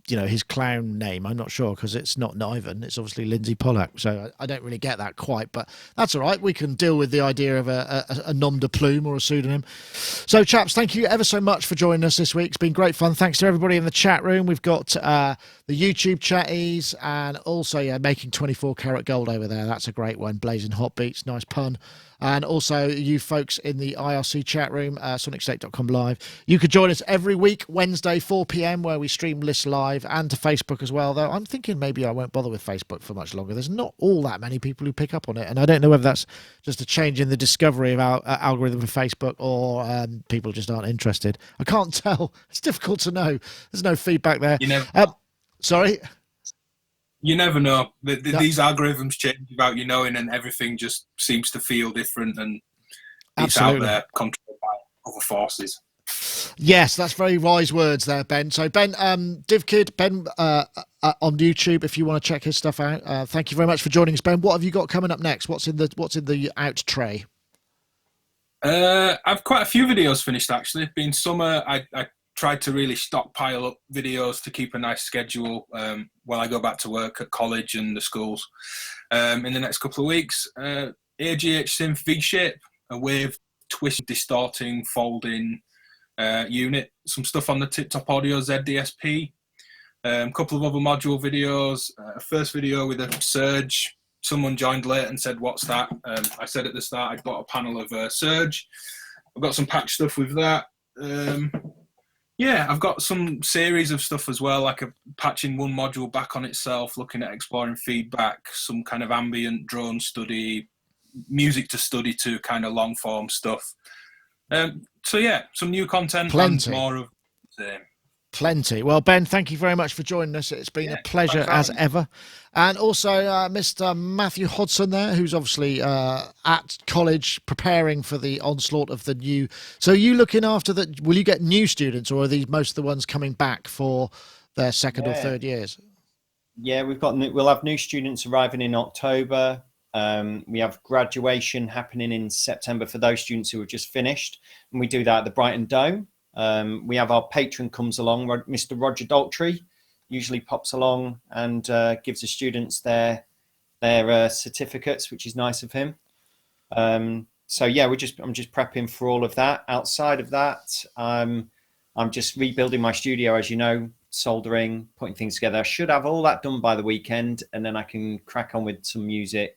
his clown name. I'm not sure because it's not Ivan. It's obviously Lindsay Pollack. So I don't really get that quite, but that's all right. We can deal with the idea of a nom de plume or a pseudonym. So, chaps, thank you ever so much for joining us this week. It's been great fun. Thanks to everybody in the chat room. We've got the YouTube chatties and also, making 24 karat gold over there. That's a great one. Blazing hot beats. Nice pun. And also you folks in the IRC chat room, Sonicstate.com live. You could join us every week, Wednesday, 4 p.m, where we stream List Live and to Facebook as well, though I'm thinking maybe I won't bother with Facebook for much longer. There's not all that many people who pick up on it, and I don't know whether that's just a change in the discovery of our algorithm for Facebook or people just aren't interested. I can't tell. It's difficult to know. There's no feedback there. Sorry? You never know. These algorithms change without you knowing, and everything just seems to feel different, and it's out there controlled by other forces. Yes, that's very wise words there, Ben. So Ben, DivKid, Ben on YouTube, if you want to check his stuff out. Thank you very much for joining us, Ben. What have you got coming up next? What's in the out tray? I've quite a few videos finished actually. Being summer, I tried to really stockpile up videos to keep a nice schedule while I go back to work at college and the schools. In the next couple of weeks, AGH Synth V-Shape, a wave twist, distorting, folding unit. Some stuff on the Tip Top Audio ZDSP. A couple of other module videos. First video with a Surge. Someone joined late and said, "What's that?" I said at the start I'd bought a panel of Surge. I've got some patch stuff with that. Yeah, I've got some series of stuff as well, like patching one module back on itself, looking at exploring feedback, some kind of ambient drone study, music to study to kind of long form stuff. So yeah, some new content. Plenty. And more of the same. Plenty. Well, Ben, thank you very much for joining us. It's been a pleasure as ever. And also Mr. Matthew Hodson there, who's obviously at college preparing for the onslaught of the new. So are you looking after that? Will you get new students, or are these most of the ones coming back for their second or third years? Yeah, we'll have new students arriving in October. We have graduation happening in September for those students who have just finished, and we do that at the Brighton Dome. We have our patron comes along, Mr. Roger Daltrey, usually pops along and gives the students their certificates, which is nice of him. So yeah, I'm just prepping for all of that. Outside of that, I'm just rebuilding my studio, as you know, soldering, putting things together. I should have all that done by the weekend, and then I can crack on with some music.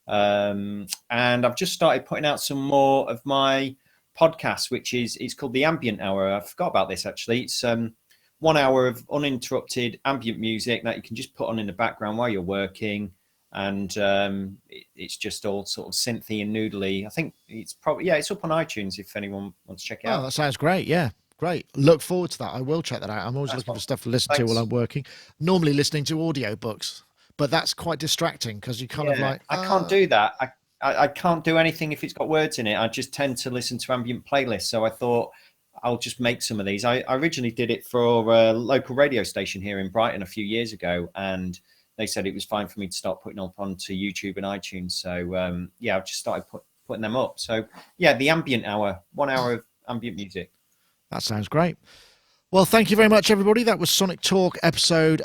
And I've just started putting out some more of my podcast, which it's called the Ambient Hour. I forgot about this actually. It's 1 hour of uninterrupted ambient music that you can just put on in the background while you're working, and it's just all sort of synthy and noodly. I think it's up on iTunes if anyone wants to check it out. Oh, that sounds great. Yeah, great. Look forward to that. I will check that out. I'm always looking for stuff to listen to while I'm working. Normally listening to audiobooks, but that's quite distracting because you kind of like I can't do that. I can't do anything if it's got words in it. I just tend to listen to ambient playlists. So I thought I'll just make some of these. I originally did it for a local radio station here in Brighton a few years ago, and they said it was fine for me to start putting up onto YouTube and iTunes. So yeah, I've just started putting them up. So yeah, the ambient hour, 1 hour of ambient music. That sounds great. Well, thank you very much, everybody. That was Sonic Talk episode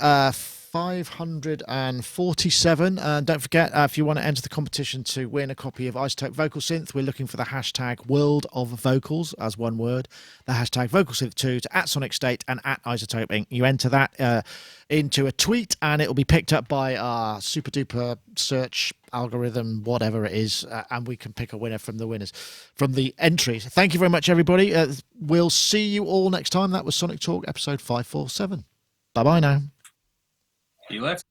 547. Don't forget, if you want to enter the competition to win a copy of Isotope Vocal Synth, we're looking for the hashtag World of Vocals as one word, the hashtag Vocal Synth 2 to @Sonicstate and @Isotope Inc. You enter that into a tweet, and it will be picked up by our super duper search algorithm, whatever it is, and we can pick a winner from the entries. Thank you very much, everybody. We'll see you all next time. That was Sonic Talk episode 547. Bye bye now. See you later.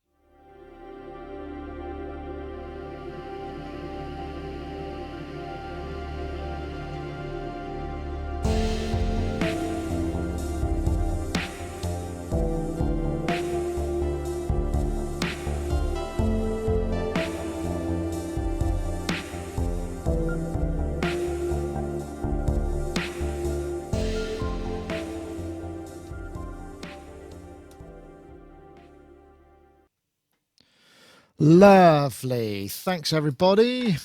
Lovely. Thanks, everybody.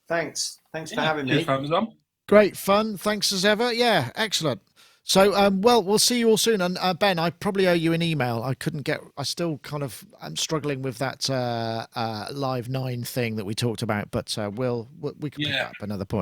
Thanks for having me. Great fun. Thanks as ever. Yeah, excellent. So, well, we'll see you all soon. And Ben, I probably owe you an email. I still I'm struggling with that Live 9 thing that we talked about, but we can pick up another point.